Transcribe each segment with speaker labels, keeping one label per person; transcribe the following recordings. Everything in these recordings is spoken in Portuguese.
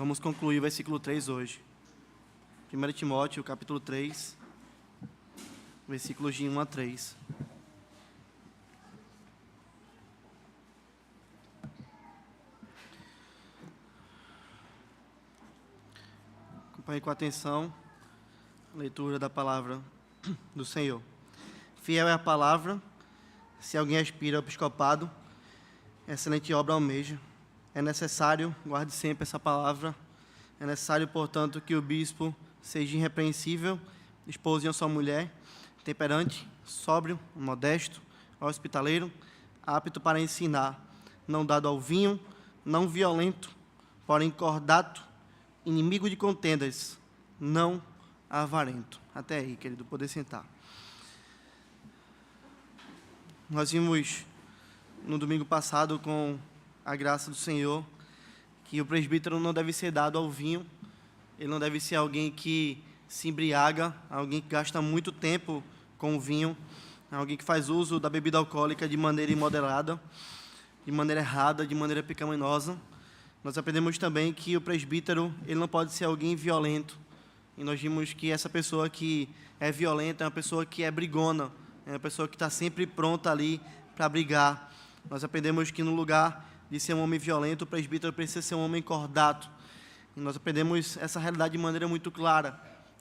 Speaker 1: Vamos concluir o versículo 3 hoje. 1 Timóteo, capítulo 3, versículos de 1 a 3. Acompanhe com atenção a leitura da palavra do Senhor. Fiel é a palavra, se alguém aspira ao episcopado, excelente obra almeja. É necessário, guarde sempre essa palavra, é necessário, portanto, que o bispo seja irrepreensível, esposo de uma só mulher, temperante, sóbrio, modesto, hospitaleiro, apto para ensinar, não dado ao vinho, não violento, porém cordato, inimigo de contendas, não avarento. Até aí, querido, poder sentar. Nós vimos no domingo passado, com a graça do Senhor, que o presbítero não deve ser dado ao vinho, ele não deve ser alguém que se embriaga, alguém que gasta muito tempo com o vinho, alguém que faz uso da bebida alcoólica de maneira imoderada, de maneira errada, de maneira pecaminosa. Nós aprendemos também que o presbítero, ele não pode ser alguém violento, e nós vimos que essa pessoa que é violenta é uma pessoa que é brigona, é uma pessoa que está sempre pronta ali para brigar. Nós aprendemos que no lugar de ser um homem violento, o presbítero precisa ser um homem cordato. E nós aprendemos essa realidade de maneira muito clara,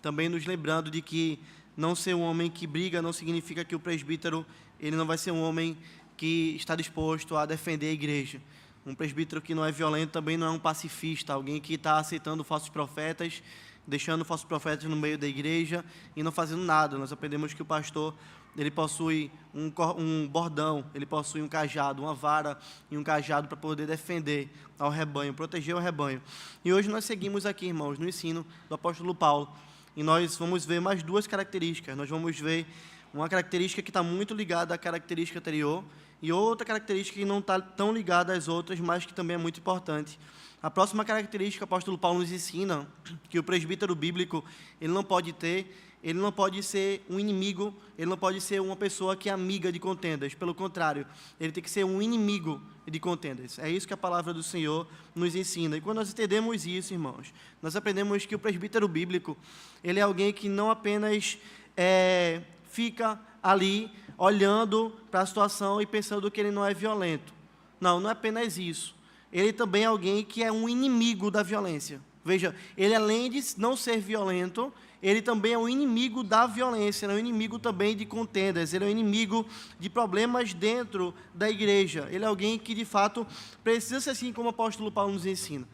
Speaker 1: também nos lembrando de que não ser um homem que briga não significa que o presbítero ele não vai ser um homem que está disposto a defender a igreja. Um presbítero que não é violento também não é um pacifista, alguém que está aceitando falsos profetas, deixando falsos profetas no meio da igreja e não fazendo nada. Nós aprendemos que o pastor ele possui um bordão, ele possui um cajado, uma vara e um cajado para poder defender ao rebanho, proteger o rebanho. E hoje nós seguimos aqui, irmãos, no ensino do apóstolo Paulo. E nós vamos ver mais duas características. Nós vamos ver uma característica que está muito ligada à característica anterior e outra característica que não está tão ligada às outras, mas que também é muito importante. A próxima característica, o apóstolo Paulo nos ensina que o presbítero bíblico ele não pode ser um inimigo, ele não pode ser uma pessoa que é amiga de contendas. Pelo contrário, ele tem que ser um inimigo de contendas. É isso que a palavra do Senhor nos ensina. E quando nós entendemos isso, irmãos, nós aprendemos que o presbítero bíblico, ele é alguém que não apenas fica ali olhando para a situação e pensando que ele não é violento. Não é apenas isso. Ele também é alguém que é um inimigo da violência. Veja, ele além de não ser violento, ele também é um inimigo da violência, ele é um inimigo também de contendas, ele é um inimigo de problemas dentro da igreja. Ele é alguém que, de fato, precisa ser assim como o apóstolo Paulo nos ensina.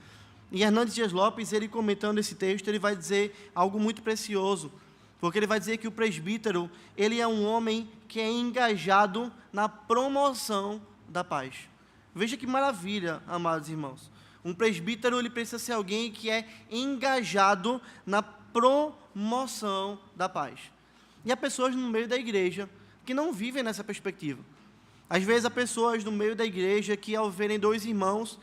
Speaker 1: E Hernandes Dias Lopes, ele comentando esse texto, ele vai dizer algo muito precioso, porque ele vai dizer que o presbítero, ele é um homem que é engajado na promoção da paz. Veja que maravilha, amados irmãos. Um presbítero ele precisa ser alguém que é engajado na promoção da paz. E há pessoas no meio da igreja que não vivem nessa perspectiva. Às vezes há pessoas no meio da igreja que, ao verem dois irmãos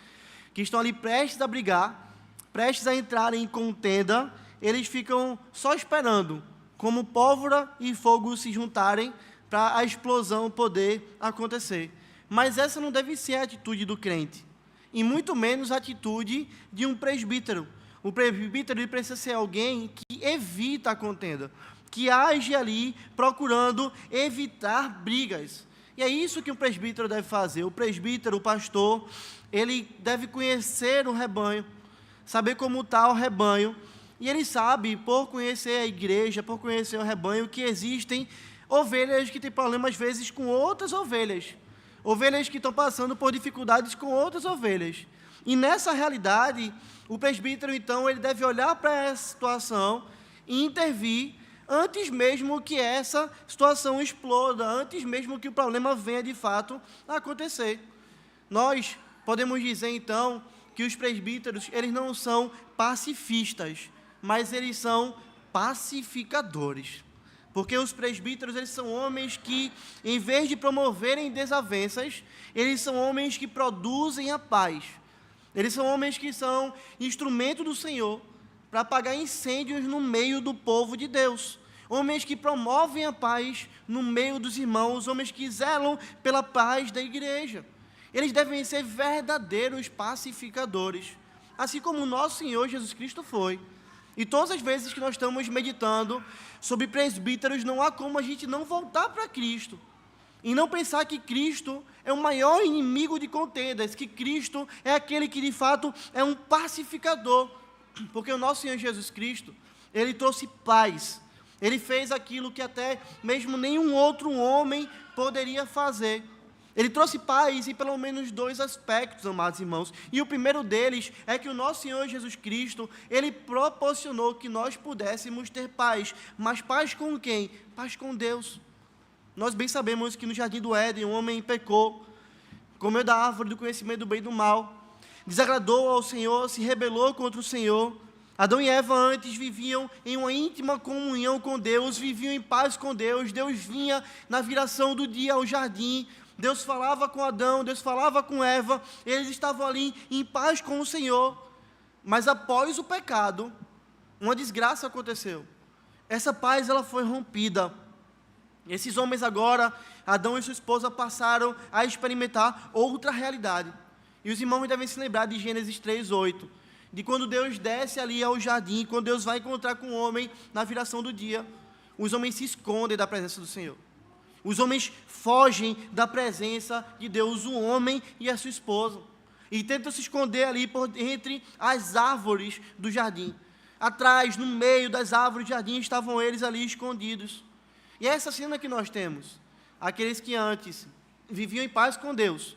Speaker 1: que estão ali prestes a brigar, prestes a entrar em contenda, eles ficam só esperando como pólvora e fogo se juntarem para a explosão poder acontecer. Mas essa não deve ser a atitude do crente, e muito menos a atitude de um presbítero. O presbítero ele precisa ser alguém que evita a contenda, que age ali procurando evitar brigas. E é isso que o presbítero deve fazer. O presbítero, o pastor, ele deve conhecer o rebanho, saber como está o rebanho, e ele sabe, por conhecer a igreja, por conhecer o rebanho, que existem ovelhas que têm problemas, às vezes, com outras ovelhas. Ovelhas que estão passando por dificuldades com outras ovelhas. E nessa realidade, o presbítero, então, ele deve olhar para essa situação e intervir antes mesmo que essa situação exploda, antes mesmo que o problema venha de fato a acontecer. Nós podemos dizer, então, que os presbíteros, eles não são pacifistas, mas eles são pacificadores. Porque os presbíteros, eles são homens que, em vez de promoverem desavenças, eles são homens que produzem a paz. Eles são homens que são instrumento do Senhor para apagar incêndios no meio do povo de Deus. Homens que promovem a paz no meio dos irmãos, homens que zelam pela paz da igreja. Eles devem ser verdadeiros pacificadores. assim como o nosso Senhor Jesus Cristo foi. E todas as vezes que nós estamos meditando sobre presbíteros, não há como a gente não voltar para Cristo e não pensar que Cristo é o maior inimigo de contendas, que Cristo é aquele que de fato é um pacificador, porque o nosso Senhor Jesus Cristo, Ele trouxe paz, Ele fez aquilo que até mesmo nenhum outro homem poderia fazer. Ele trouxe paz em pelo menos 2 aspectos, amados irmãos. E o primeiro deles é que o nosso Senhor Jesus Cristo, Ele proporcionou que nós pudéssemos ter paz. Mas paz com quem? Paz com Deus. Nós bem sabemos que no jardim do Éden, o homem pecou, comeu da árvore do conhecimento do bem e do mal, desagradou ao Senhor, se rebelou contra o Senhor. Adão e Eva antes viviam em uma íntima comunhão com Deus, viviam em paz com Deus. Deus vinha na viração do dia ao jardim, Deus falava com Adão, Deus falava com Eva, eles estavam ali em paz com o Senhor. Mas após o pecado, uma desgraça aconteceu. Essa paz ela foi rompida. Esses homens agora, Adão e sua esposa, passaram a experimentar outra realidade. E os irmãos devem se lembrar de Gênesis 3:8, de quando Deus desce ali ao jardim, quando Deus vai encontrar com o homem na viração do dia, os homens se escondem da presença do Senhor. Os homens fogem da presença de Deus, o homem e a sua esposa, e tentam se esconder ali por entre as árvores do jardim. Atrás, no meio das árvores do jardim, estavam eles ali escondidos. E é essa cena que nós temos. Aqueles que antes viviam em paz com Deus,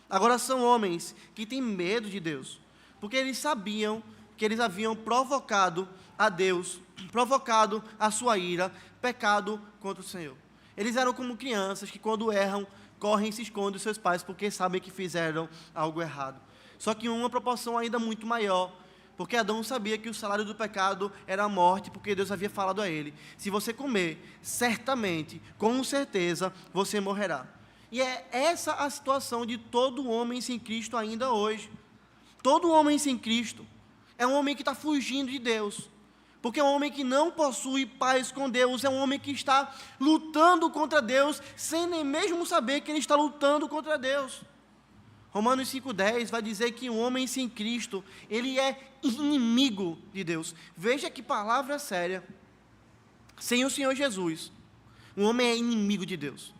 Speaker 1: agora são homens que têm medo de Deus, porque eles sabiam que eles haviam provocado a Deus, provocado a sua ira, pecado contra o Senhor. Eles eram como crianças que, quando erram, correm e se escondem dos seus pais, porque sabem que fizeram algo errado. Só que em uma proporção ainda muito maior, porque Adão sabia que o salário do pecado era a morte, porque Deus havia falado a ele: se você comer, certamente, com certeza, você morrerá. E é essa a situação de todo homem sem Cristo ainda hoje. Todo homem sem Cristo é um homem que está fugindo de Deus, porque é um homem que não possui paz com Deus, é um homem que está lutando contra Deus, sem nem mesmo saber que ele está lutando contra Deus. Romanos 5,10 vai dizer que um homem sem Cristo, ele é inimigo de Deus. Veja que palavra séria. Sem o Senhor Jesus, um homem é inimigo de Deus.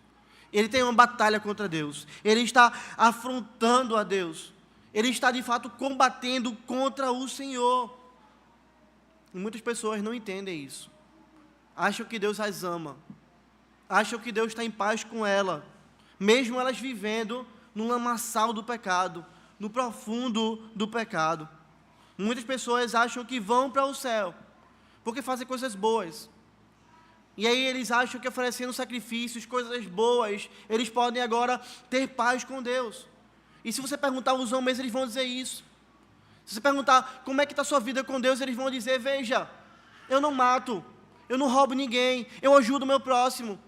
Speaker 1: Ele tem uma batalha contra Deus, ele está afrontando a Deus, ele está de fato combatendo contra o Senhor. E muitas pessoas não entendem isso. Acham que Deus as ama. Acham que Deus está em paz com ela, mesmo elas vivendo no lamaçal do pecado, no profundo do pecado. Muitas pessoas acham que vão para o céu porque fazem coisas boas. E aí eles acham que oferecendo sacrifícios, coisas boas, eles podem agora ter paz com Deus. E se você perguntar aos homens, eles vão dizer isso. Se você perguntar como é que está a sua vida com Deus, eles vão dizer: veja, eu não mato, eu não roubo ninguém, eu ajudo o meu próximo,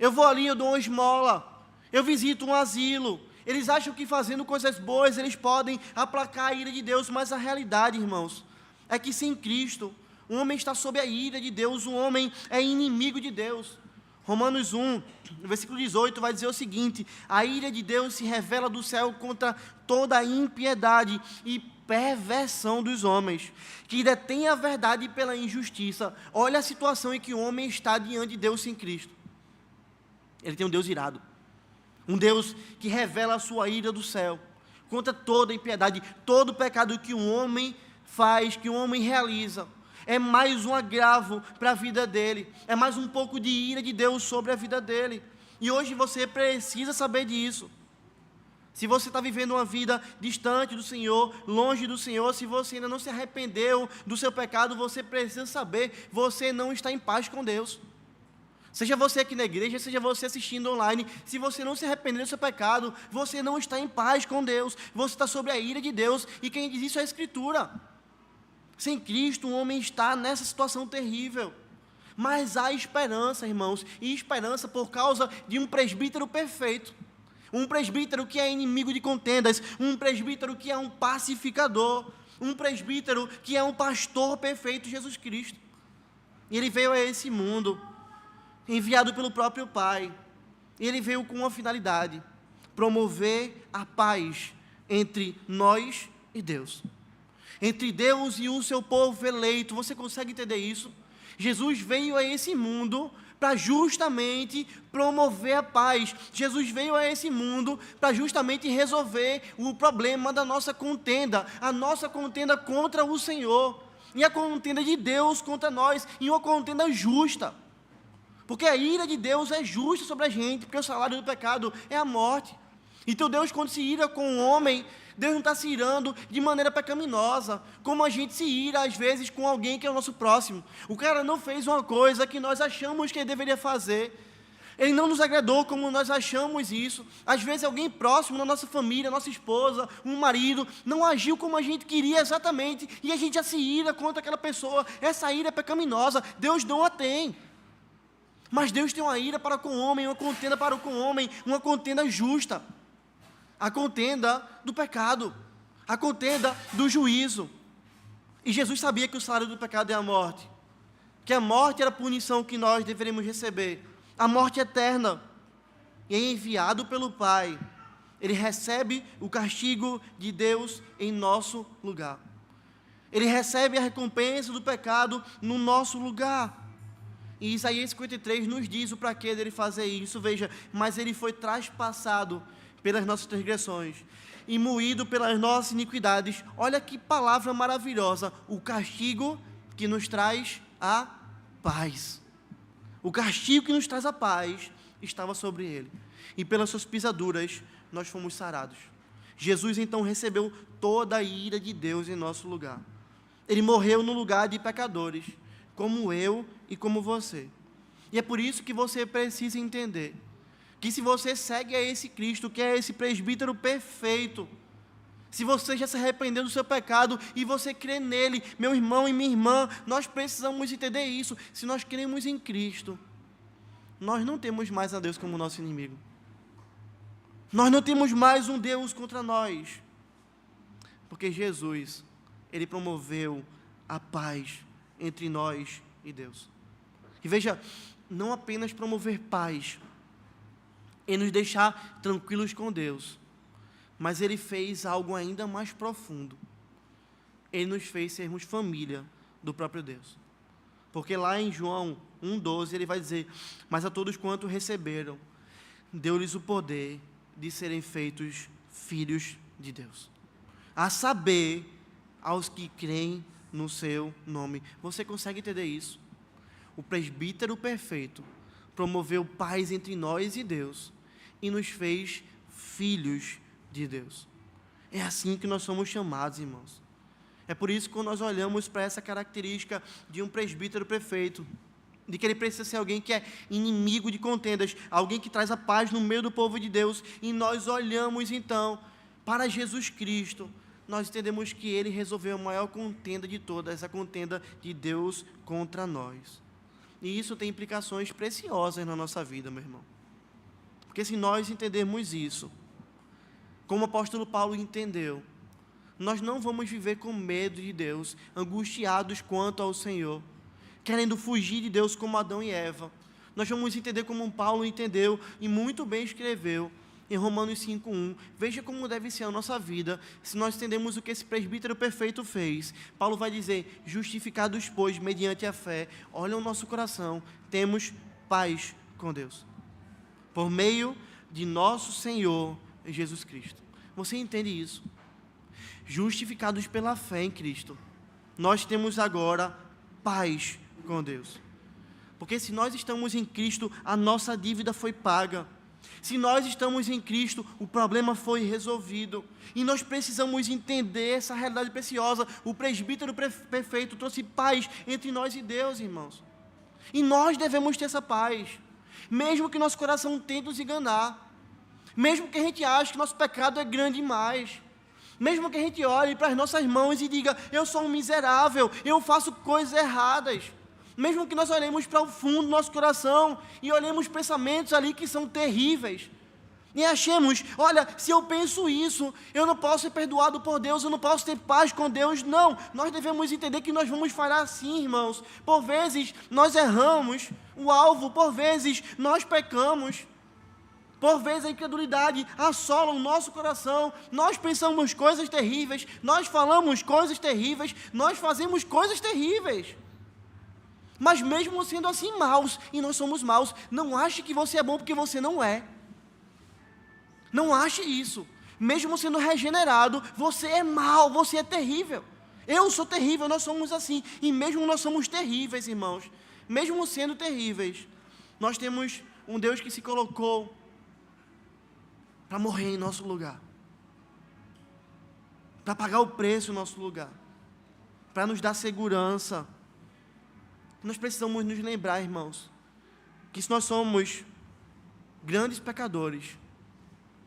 Speaker 1: eu vou ali, eu dou uma esmola, eu visito um asilo. Eles acham que fazendo coisas boas, eles podem aplacar a ira de Deus, mas a realidade, irmãos, é que sem Cristo, o homem está sob a ira de Deus, o homem é inimigo de Deus. Romanos 1, versículo 18, vai dizer o seguinte: a ira de Deus se revela do céu contra toda a impiedade e perversão dos homens, que detêm a verdade pela injustiça. Olha a situação em que o homem está diante de Deus sem Cristo. Ele tem um Deus irado, um Deus que revela a sua ira do céu, contra toda a impiedade, todo o pecado que um homem faz, que um homem realiza. É mais um agravo para a vida dele, é mais um pouco de ira de Deus sobre a vida dele. E hoje você precisa saber disso. Se você está vivendo uma vida distante do Senhor, longe do Senhor, se você ainda não se arrependeu do seu pecado, você precisa saber: você não está em paz com Deus. Seja você aqui na igreja, seja você assistindo online, se você não se arrepender do seu pecado, você não está em paz com Deus, você está sob a ira de Deus, e quem diz isso é a Escritura. Sem Cristo, o homem está nessa situação terrível. Mas há esperança, irmãos, e esperança por causa de um presbítero perfeito. Um presbítero que é inimigo de contendas, um presbítero que é um pacificador, um presbítero que é um pastor perfeito, Jesus Cristo. E ele veio a esse mundo, enviado pelo próprio Pai. E ele veio com uma finalidade: promover a paz entre nós e Deus. entre Deus e o seu povo eleito. Você consegue entender isso? Jesus veio a esse mundo para justamente promover a paz. Jesus veio a esse mundo para justamente resolver o problema da nossa contenda, a nossa contenda contra o Senhor, e a contenda de Deus contra nós, e uma contenda justa. Porque a ira de Deus é justa sobre a gente, porque o salário do pecado é a morte. Então Deus, quando se ira com o homem, Deus não está se irando de maneira pecaminosa, como a gente se ira às vezes com alguém que é o nosso próximo. O cara não fez uma coisa que nós achamos que ele deveria fazer, ele não nos agradou como nós achamos isso. Às vezes alguém próximo na nossa família, nossa esposa, um marido, não agiu como a gente queria exatamente, e a gente já se ira contra aquela pessoa. Essa ira é pecaminosa, Deus não a tem. Mas Deus tem uma ira para com o homem, uma contenda para com o homem, uma contenda justa. A contenda do pecado, a contenda do juízo. E Jesus sabia que o salário do pecado é a morte, que a morte era a punição que nós deveríamos receber, a morte eterna. E é enviado pelo Pai, ele recebe o castigo de Deus em nosso lugar. Ele recebe a recompensa do pecado no nosso lugar. E Isaías 53 nos diz o para que dele fazer isso. Veja, mas ele foi traspassado pelas nossas transgressões e moído pelas nossas iniquidades. Olha que palavra maravilhosa, o castigo que nos traz a paz. O castigo que nos traz a paz estava sobre ele, e pelas suas pisaduras nós fomos sarados. Jesus então recebeu toda a ira de Deus em nosso lugar. Ele morreu no lugar de pecadores, como eu e como você. E é por isso que você precisa entender que se você segue a esse Cristo, que é esse presbítero perfeito, se você já se arrependeu do seu pecado e você crê nele, meu irmão e minha irmã, nós precisamos entender isso. Se nós cremos em Cristo, nós não temos mais a Deus como nosso inimigo. Nós não temos mais um Deus contra nós. Porque Jesus, ele promoveu a paz entre nós e Deus. E veja, não apenas promover paz e nos deixar tranquilos com Deus, mas ele fez algo ainda mais profundo. Ele nos fez sermos família do próprio Deus. Porque lá em João 1,12 ele vai dizer: mas a todos quanto receberam, deu-lhes o poder de serem feitos filhos de Deus, a saber, aos que creem no seu nome. Você consegue entender isso? O presbítero perfeito promoveu paz entre nós e Deus e nos fez filhos de Deus. É assim que nós somos chamados, irmãos. É por isso que quando nós olhamos para essa característica de um presbítero perfeito, de que ele precisa ser alguém que é inimigo de contendas, alguém que traz a paz no meio do povo de Deus, e nós olhamos então para Jesus Cristo, nós entendemos que ele resolveu a maior contenda de todas, a contenda de Deus contra nós. E isso tem implicações preciosas na nossa vida, meu irmão. Porque se nós entendermos isso, como o apóstolo Paulo entendeu, nós não vamos viver com medo de Deus, angustiados quanto ao Senhor, querendo fugir de Deus como Adão e Eva. Nós vamos entender como Paulo entendeu e muito bem escreveu em Romanos 5,1. Veja como deve ser a nossa vida, se nós entendemos o que esse presbítero perfeito fez. Paulo vai dizer: justificados, pois, mediante a fé, olha o nosso coração, temos paz com Deus, por meio de nosso Senhor Jesus Cristo. Você entende isso? Justificados pela fé em Cristo, nós temos agora paz com Deus. Porque se nós estamos em Cristo, a nossa dívida foi paga. Se nós estamos em Cristo, o problema foi resolvido. E nós precisamos entender essa realidade preciosa. O presbítero perfeito trouxe paz entre nós e Deus, irmãos. E nós devemos ter essa paz, mesmo que nosso coração tente nos enganar, mesmo que a gente ache que nosso pecado é grande demais, mesmo que a gente olhe para as nossas mãos e diga: eu sou um miserável, eu faço coisas erradas, mesmo que nós olhemos para o fundo do nosso coração e olhemos pensamentos ali que são terríveis, e achemos: olha, se eu penso isso, eu não posso ser perdoado por Deus, eu não posso ter paz com Deus. Não, nós devemos entender que nós vamos falhar sim, irmãos. Por vezes nós erramos o alvo, por vezes nós pecamos, Por vezes a incredulidade assola o nosso coração, nós pensamos coisas terríveis, nós falamos coisas terríveis, nós fazemos coisas terríveis. Mas mesmo sendo assim maus, e nós somos maus, não ache que você é bom porque você não é. Não ache isso. Mesmo sendo regenerado, você é mau, você é terrível. Eu sou terrível, nós somos assim. E mesmo nós somos terríveis, irmãos, mesmo sendo terríveis, nós temos um Deus que se colocou para morrer em nosso lugar, para pagar o preço em nosso lugar, para nos dar segurança. Nós precisamos nos lembrar, irmãos, que se nós somos grandes pecadores,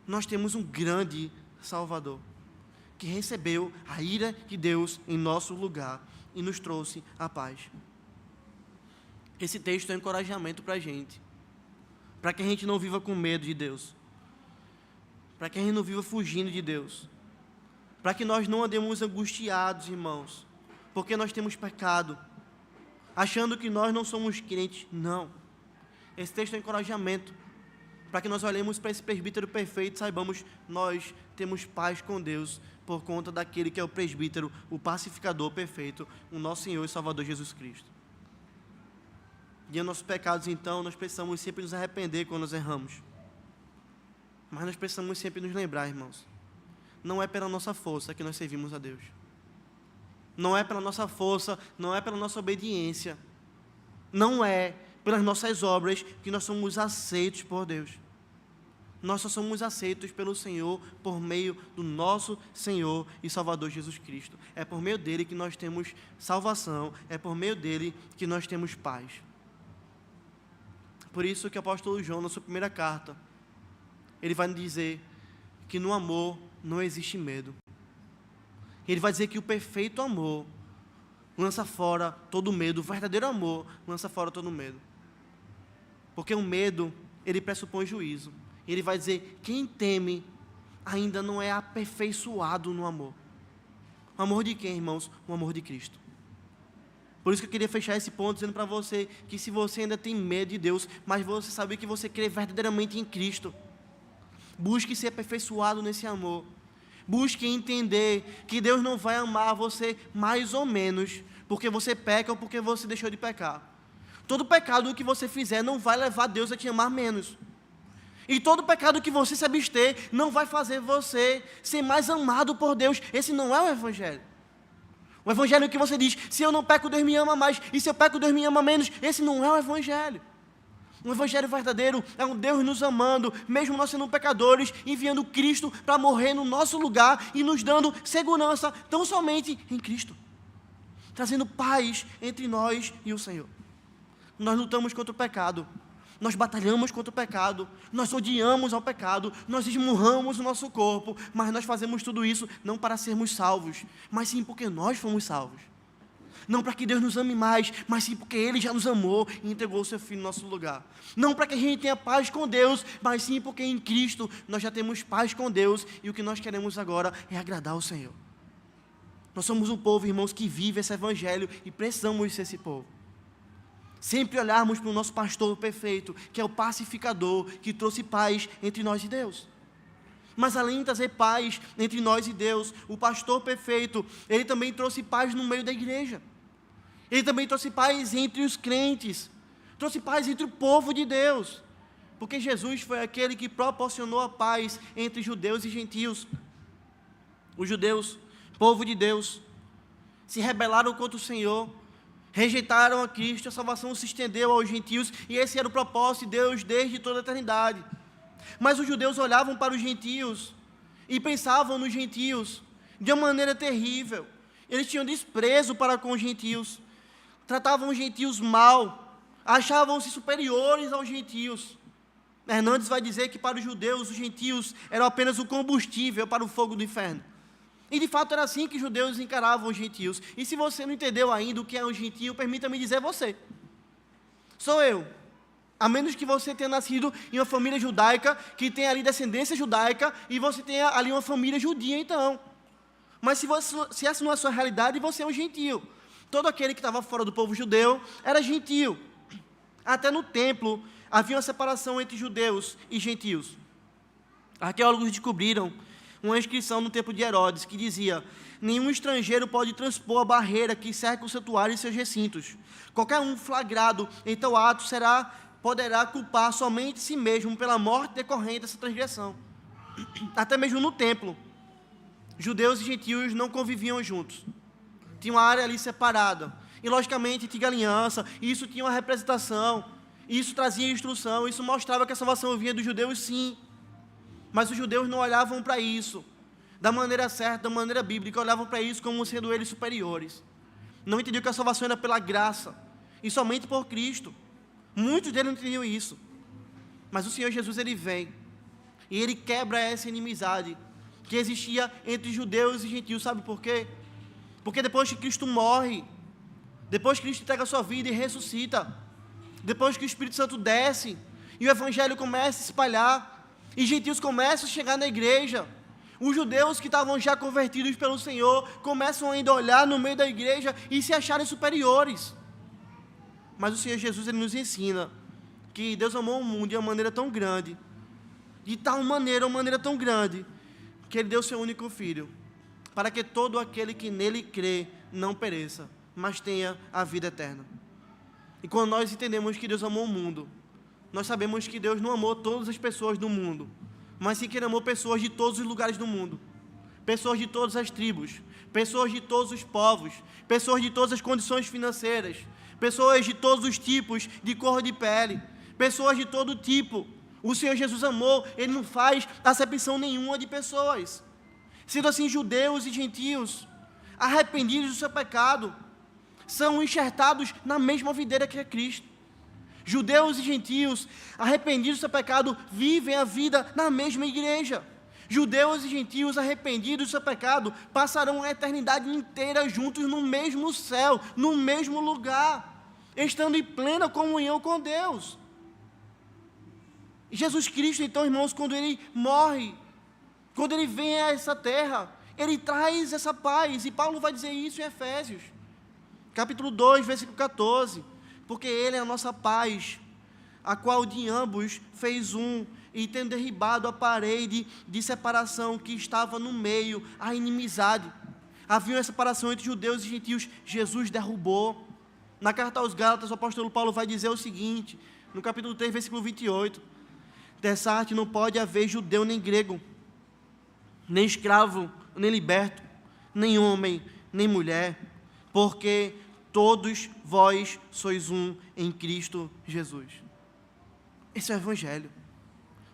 Speaker 1: nós temos um grande Salvador, que recebeu a ira de Deus em nosso lugar e nos trouxe a paz. Esse texto é um encorajamento para a gente, para que a gente não viva com medo de Deus, para que a gente não viva fugindo de Deus, para que nós não andemos angustiados, irmãos, porque nós temos pecado, achando que nós não somos crentes. Não. Esse texto é um encorajamento para que nós olhemos para esse presbítero perfeito e saibamos, nós temos paz com Deus por conta daquele que é o presbítero, o pacificador perfeito, o nosso Senhor e Salvador Jesus Cristo. Diante dos nossos pecados, então, nós precisamos sempre nos arrepender quando nós erramos. Mas nós precisamos sempre nos lembrar, irmãos, não é pela nossa força que nós servimos a Deus. Não é pela nossa força, não é pela nossa obediência, não é pelas nossas obras que nós somos aceitos por Deus. Nós só somos aceitos pelo Senhor por meio do nosso Senhor e Salvador Jesus Cristo. É por meio dele que nós temos salvação, é por meio dele que nós temos paz. Por isso que o apóstolo João, na sua primeira carta, ele vai nos dizer que no amor não existe medo. Ele vai dizer que o perfeito amor lança fora todo medo, o verdadeiro amor lança fora todo medo. Porque o medo, ele pressupõe juízo. Ele vai dizer, quem teme ainda não é aperfeiçoado no amor. O amor de quem, irmãos? O amor de Cristo. Por isso que eu queria fechar esse ponto dizendo para você que se você ainda tem medo de Deus, mas você sabe que você crê verdadeiramente em Cristo, busque ser aperfeiçoado nesse amor. Busque entender que Deus não vai amar você mais ou menos porque você peca ou porque você deixou de pecar. Todo pecado que você fizer não vai levar Deus a te amar menos. E todo pecado que você se abster não vai fazer você ser mais amado por Deus. Esse não é o Evangelho. O Evangelho que você diz, se eu não peco, Deus me ama mais. E se eu peco, Deus me ama menos. Esse não é o Evangelho. Um Evangelho verdadeiro é um Deus nos amando, mesmo nós sendo pecadores, enviando Cristo para morrer no nosso lugar e nos dando segurança tão somente em Cristo, trazendo paz entre nós e o Senhor. Nós lutamos contra o pecado, nós batalhamos contra o pecado, nós odiamos ao pecado, nós esmurramos o nosso corpo, mas nós fazemos tudo isso não para sermos salvos, mas sim porque nós fomos salvos. Não para que Deus nos ame mais, mas sim porque Ele já nos amou e entregou o Seu Filho no nosso lugar. Não para que a gente tenha paz com Deus, mas sim porque em Cristo nós já temos paz com Deus e o que nós queremos agora é agradar ao Senhor. Nós somos um povo, irmãos, que vive esse Evangelho e precisamos ser esse povo. Sempre olharmos para o nosso pastor perfeito, que é o pacificador, que trouxe paz entre nós e Deus. Mas além de trazer paz entre nós e Deus, o pastor perfeito, ele também trouxe paz no meio da igreja. Ele também trouxe paz entre os crentes, trouxe paz entre o povo de Deus, porque Jesus foi aquele que proporcionou a paz entre judeus e gentios. Os judeus, povo de Deus, se rebelaram contra o Senhor, rejeitaram a Cristo, a salvação se estendeu aos gentios, e esse era o propósito de Deus desde toda a eternidade. Mas os judeus olhavam para os gentios e pensavam nos gentios de uma maneira terrível. Eles tinham desprezo para com os gentios, tratavam os gentios mal, achavam-se superiores aos gentios. Hernandes vai dizer que para os judeus, os gentios eram apenas o combustível para o fogo do inferno. E de fato era assim que os judeus encaravam os gentios. E se você não entendeu ainda o que é um gentio, permita-me dizer você. Sou eu. A menos que você tenha nascido em uma família judaica, que tenha ali descendência judaica, e você tenha ali uma família judia, então. Mas se essa não é a sua realidade, você é um gentio. Todo aquele que estava fora do povo judeu era gentio. Até no templo, havia uma separação entre judeus e gentios. Arqueólogos descobriram uma inscrição no templo de Herodes que dizia: nenhum estrangeiro pode transpor a barreira que cerca o santuário e seus recintos. Qualquer um flagrado em tal ato poderá culpar somente si mesmo pela morte decorrente dessa transgressão. Até mesmo no templo, judeus e gentios não conviviam juntos. Tinha uma área ali separada. E, logicamente, antiga aliança, isso tinha uma representação, isso trazia instrução, isso mostrava que a salvação vinha dos judeus, sim. Mas os judeus não olhavam para isso da maneira certa, da maneira bíblica, olhavam para isso como sendo eles superiores. Não entendiam que a salvação era pela graça, e somente por Cristo. Muitos deles não entendiam isso. Mas o Senhor Jesus, Ele vem, e Ele quebra essa inimizade que existia entre judeus e gentios. Sabe por quê? Porque depois que Cristo morre, depois que Cristo entrega a sua vida e ressuscita, depois que o Espírito Santo desce, e o Evangelho começa a se espalhar, e gentios começam a chegar na igreja, os judeus que estavam já convertidos pelo Senhor, começam ainda a olhar no meio da igreja e se acharem superiores. Mas o Senhor Jesus, Ele nos ensina que Deus amou o mundo de uma maneira tão grande, de tal maneira, uma maneira tão grande, que Ele deu seu único Filho, para que todo aquele que nele crê não pereça, mas tenha a vida eterna. E quando nós entendemos que Deus amou o mundo, nós sabemos que Deus não amou todas as pessoas do mundo, mas sim que Ele amou pessoas de todos os lugares do mundo, pessoas de todas as tribos, pessoas de todos os povos, pessoas de todas as condições financeiras, pessoas de todos os tipos de cor de pele, pessoas de todo tipo. O Senhor Jesus amou, Ele não faz acepção nenhuma de pessoas. Sendo assim, judeus e gentios, arrependidos do seu pecado, são enxertados na mesma videira que é Cristo. Judeus e gentios, arrependidos do seu pecado, vivem a vida na mesma igreja. Judeus e gentios, arrependidos do seu pecado, passarão a eternidade inteira juntos no mesmo céu, no mesmo lugar, estando em plena comunhão com Deus. Jesus Cristo, então, irmãos, quando Ele morre, quando Ele vem a essa terra, Ele traz essa paz, e Paulo vai dizer isso em Efésios, capítulo 2, versículo 14, porque Ele é a nossa paz, a qual de ambos fez um, e tendo derribado a parede de separação que estava no meio, a inimizade. Havia uma separação entre judeus e gentios, Jesus derrubou. Na carta aos Gálatas, o apóstolo Paulo vai dizer o seguinte, no capítulo 3, versículo 28, dessa arte não pode haver judeu nem grego, nem escravo, nem liberto, nem homem, nem mulher, porque todos vós sois um em Cristo Jesus. Esse é o Evangelho.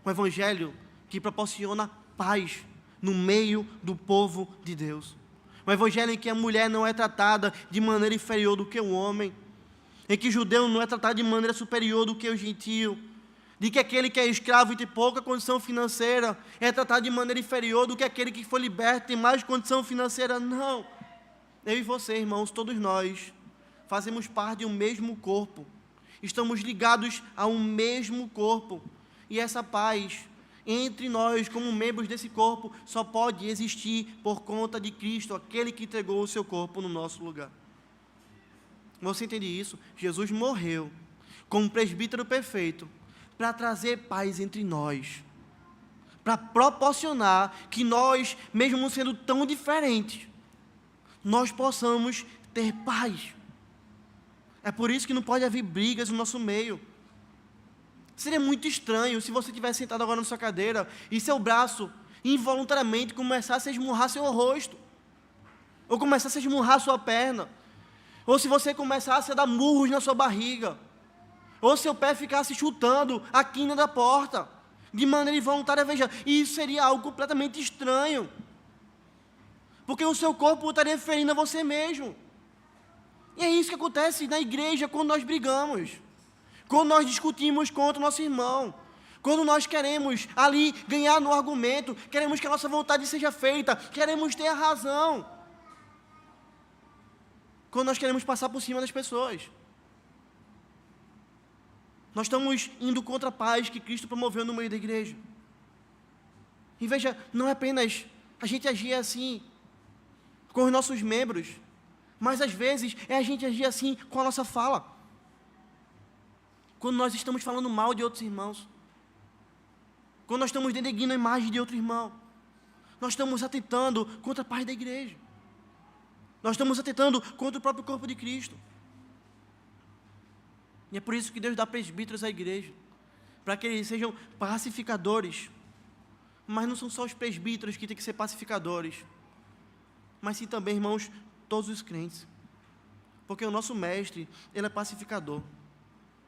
Speaker 1: Um Evangelho que proporciona paz no meio do povo de Deus. Um Evangelho em que a mulher não é tratada de maneira inferior do que o homem, em que o judeu não é tratado de maneira superior do que o gentio, de que aquele que é escravo e tem pouca condição financeira é tratado de maneira inferior do que aquele que foi liberto e tem mais condição financeira. Não. Eu e você, irmãos, todos nós, fazemos parte de um mesmo corpo, estamos ligados a um mesmo corpo, e essa paz entre nós, como membros desse corpo, só pode existir por conta de Cristo, aquele que entregou o seu corpo no nosso lugar. Você entende isso? Jesus morreu como presbítero perfeito, para trazer paz entre nós, para proporcionar que nós, mesmo sendo tão diferentes, nós possamos ter paz. É por isso que não pode haver brigas no nosso meio. Seria muito estranho se você estivesse sentado agora na sua cadeira e seu braço involuntariamente começasse a esmurrar seu rosto, ou começasse a esmurrar sua perna, ou se você começasse a dar murros na sua barriga, ou seu pé ficasse chutando a quina da porta, de maneira involuntária. Veja, isso seria algo completamente estranho, porque o seu corpo estaria ferindo a você mesmo. E é isso que acontece na igreja quando nós brigamos, quando nós discutimos contra o nosso irmão, quando nós queremos ali ganhar no argumento, queremos que a nossa vontade seja feita, queremos ter a razão, quando nós queremos passar por cima das pessoas. Nós estamos indo contra a paz que Cristo promoveu no meio da igreja. E veja, não é apenas a gente agir assim com os nossos membros, mas às vezes é a gente agir assim com a nossa fala. quando nós estamos falando mal de outros irmãos, quando nós estamos denegrindo a imagem de outro irmão, nós estamos atentando contra a paz da igreja, nós estamos atentando contra o próprio corpo de Cristo. E é por isso que Deus dá presbíteros à igreja, para que eles sejam pacificadores. Mas não são só os presbíteros que têm que ser pacificadores, mas sim também, irmãos, todos os crentes. Porque o nosso mestre, ele é pacificador.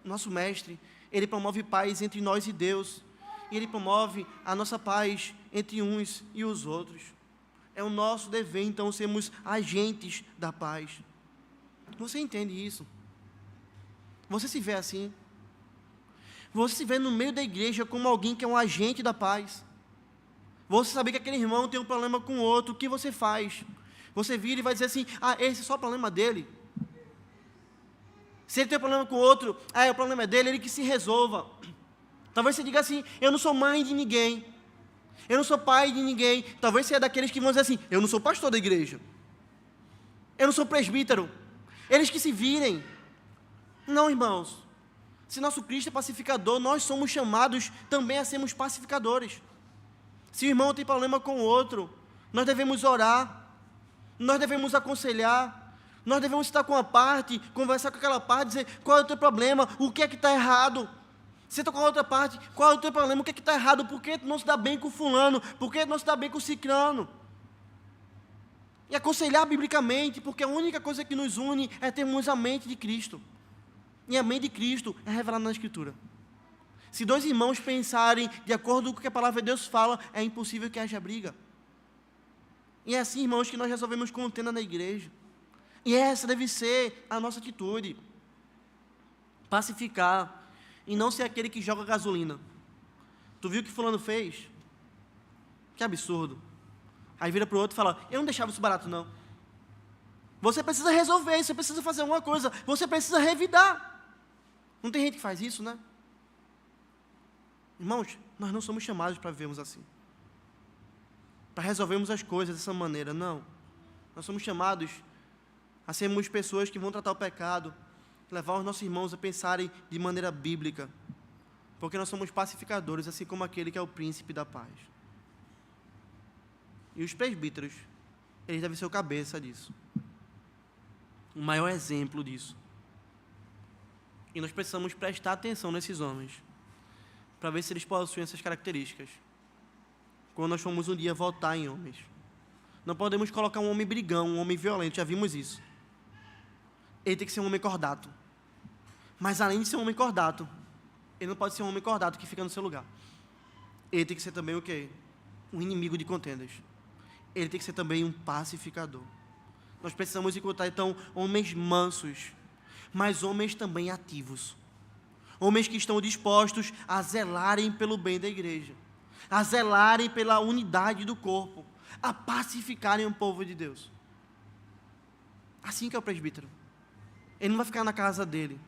Speaker 1: O nosso mestre, ele promove paz entre nós e Deus. E ele promove a nossa paz entre uns e os outros. É o nosso dever, então, sermos agentes da paz. Você entende isso? Você se vê assim? Você se vê no meio da igreja como alguém que é um agente da paz? Você saber que aquele irmão tem um problema com o outro, o que você faz? Você vira e vai dizer assim, esse é só o problema dele. Se ele tem um problema com o outro, o problema é dele, ele que se resolva. Talvez você diga assim, eu não sou mãe de ninguém, eu não sou pai de ninguém. Talvez você é daqueles que vão dizer assim, eu não sou pastor da igreja, eu não sou presbítero, eles que se virem. Não, irmãos, se nosso Cristo é pacificador, nós somos chamados também a sermos pacificadores. Se o irmão tem problema com o outro, nós devemos orar, nós devemos aconselhar, nós devemos estar com a parte, conversar com aquela parte, dizer qual é o teu problema, o que é que está errado. Você está com a outra parte, qual é o teu problema, o que é que está errado, por que tu não se dá bem com fulano, por que tu não se dá bem com ciclano. E aconselhar biblicamente, porque a única coisa que nos une é termos a mente de Cristo. E a mente de Cristo é revelada na Escritura. Se dois irmãos pensarem de acordo com o que a palavra de Deus fala, é impossível que haja briga. E é assim, irmãos, que nós resolvemos contenda na igreja. E essa deve ser a nossa atitude. Pacificar. E não ser aquele que joga gasolina. Tu viu o que fulano fez? Que absurdo. Aí vira para o outro e fala, eu não deixava isso barato não. Você precisa resolver isso, você precisa fazer alguma coisa, você precisa revidar. Não tem gente que faz isso, né? Irmãos, nós não somos chamados para vivermos assim, para resolvermos as coisas dessa maneira, não. Nós somos chamados a sermos pessoas que vão tratar o pecado, levar os nossos irmãos a pensarem de maneira bíblica, porque nós somos pacificadores, assim como aquele que é o príncipe da paz. E os presbíteros, eles devem ser o cabeça disso, o maior exemplo disso. E nós precisamos prestar atenção nesses homens, para ver se eles possuem essas características, quando nós formos um dia votar em homens. Não podemos colocar um homem brigão, um homem violento, já vimos isso. Ele tem que ser um homem cordato. Mas além de ser um homem cordato, ele não pode ser um homem cordato que fica no seu lugar. Ele tem que ser também o quê? Um inimigo de contendas. Ele tem que ser também um pacificador. Nós precisamos encontrar, então, homens mansos, mas homens também ativos. Homens que estão dispostos a zelarem pelo bem da igreja, a zelarem pela unidade do corpo, a pacificarem o povo de Deus. Assim que é o presbítero. Ele não vai ficar na casa dele,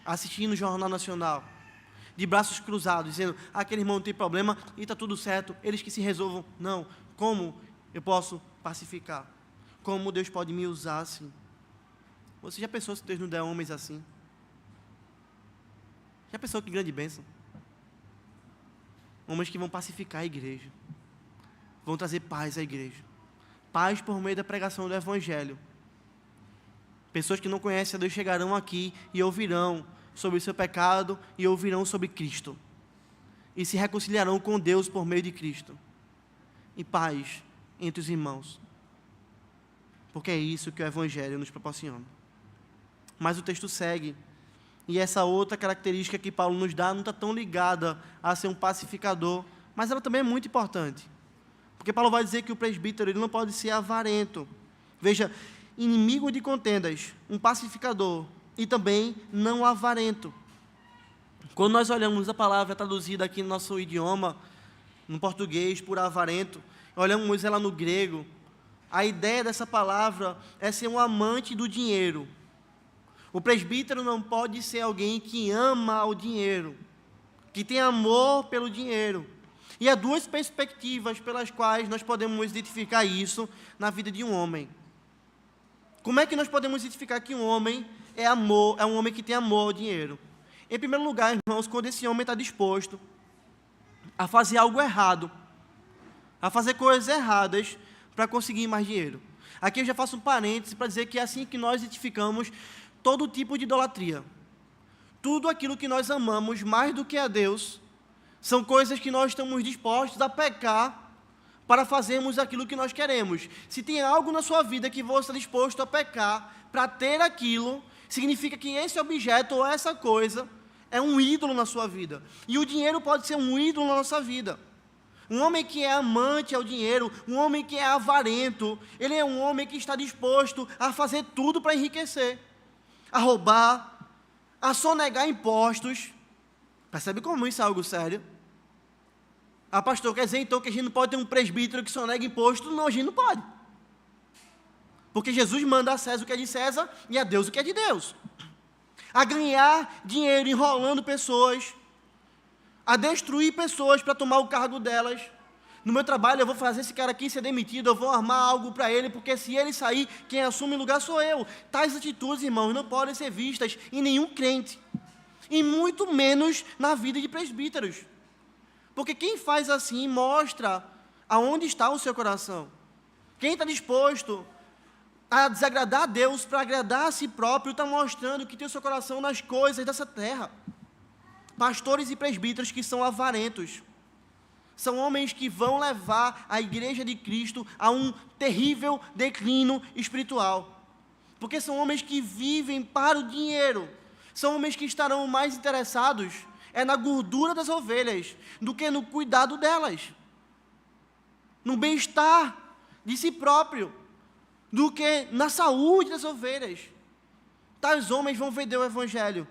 Speaker 1: assistindo o Jornal Nacional, de braços cruzados, dizendo, aquele irmão não tem problema e está tudo certo, eles que se resolvam. Não, como eu posso pacificar? Como Deus pode me usar assim? Você já pensou se Deus não der homens assim? Já pensou que grande bênção? Homens que vão pacificar a igreja, vão trazer paz à igreja, paz por meio da pregação do Evangelho. Pessoas que não conhecem a Deus chegarão aqui e ouvirão sobre o seu pecado e ouvirão sobre Cristo. E se reconciliarão com Deus por meio de Cristo. E paz entre os irmãos. Porque é isso que o Evangelho nos proporciona. Mas o texto segue. E essa outra característica que Paulo nos dá não está tão ligada a ser um pacificador, mas ela também é muito importante. Porque Paulo vai dizer que o presbítero ele não pode ser avarento. Veja, inimigo de contendas, um pacificador e também não avarento. Quando nós olhamos a palavra traduzida aqui no nosso idioma, no português, por avarento, olhamos ela no grego, a ideia dessa palavra é ser um amante do dinheiro. O presbítero não pode ser alguém que ama o dinheiro, que tem amor pelo dinheiro. E há duas perspectivas pelas quais nós podemos identificar isso na vida de um homem. Como é que nós podemos identificar que um homem é um homem que tem amor ao dinheiro? Em primeiro lugar, irmãos, quando esse homem está disposto a fazer algo errado, a fazer coisas erradas para conseguir mais dinheiro. Aqui eu já faço um parêntese para dizer que é assim que nós identificamos todo tipo de idolatria. Tudo aquilo que nós amamos mais do que a Deus são coisas que nós estamos dispostos a pecar para fazermos aquilo que nós queremos. Se tem algo na sua vida que você está disposto a pecar para ter aquilo, significa que esse objeto ou essa coisa é um ídolo na sua vida. E o dinheiro pode ser um ídolo na nossa vida. Um homem que é amante ao dinheiro, um homem que é avarento, ele é um homem que está disposto a fazer tudo para enriquecer, a roubar, a sonegar impostos. Percebe como isso é algo sério? Ah, pastor, quer dizer então que a gente não pode ter um presbítero que sonega imposto? Não, a gente não pode. Porque Jesus manda a César o que é de César e a Deus o que é de Deus. A ganhar dinheiro enrolando pessoas, a destruir pessoas para tomar o cargo delas. No meu trabalho eu vou fazer esse cara aqui ser demitido, eu vou armar algo para ele, porque se ele sair, quem assume o lugar sou eu. Tais atitudes, irmãos, não podem ser vistas em nenhum crente, e muito menos na vida de presbíteros. Porque quem faz assim mostra aonde está o seu coração. Quem está disposto a desagradar a Deus para agradar a si próprio está mostrando que tem o seu coração nas coisas dessa terra. Pastores e presbíteros que são avarentos são homens que vão levar a igreja de Cristo a um terrível declínio espiritual. Porque são homens que vivem para o dinheiro. São homens que estarão mais interessados na gordura das ovelhas do que no cuidado delas, no bem-estar de si próprio, do que na saúde das ovelhas. Tais homens vão vender o evangelho.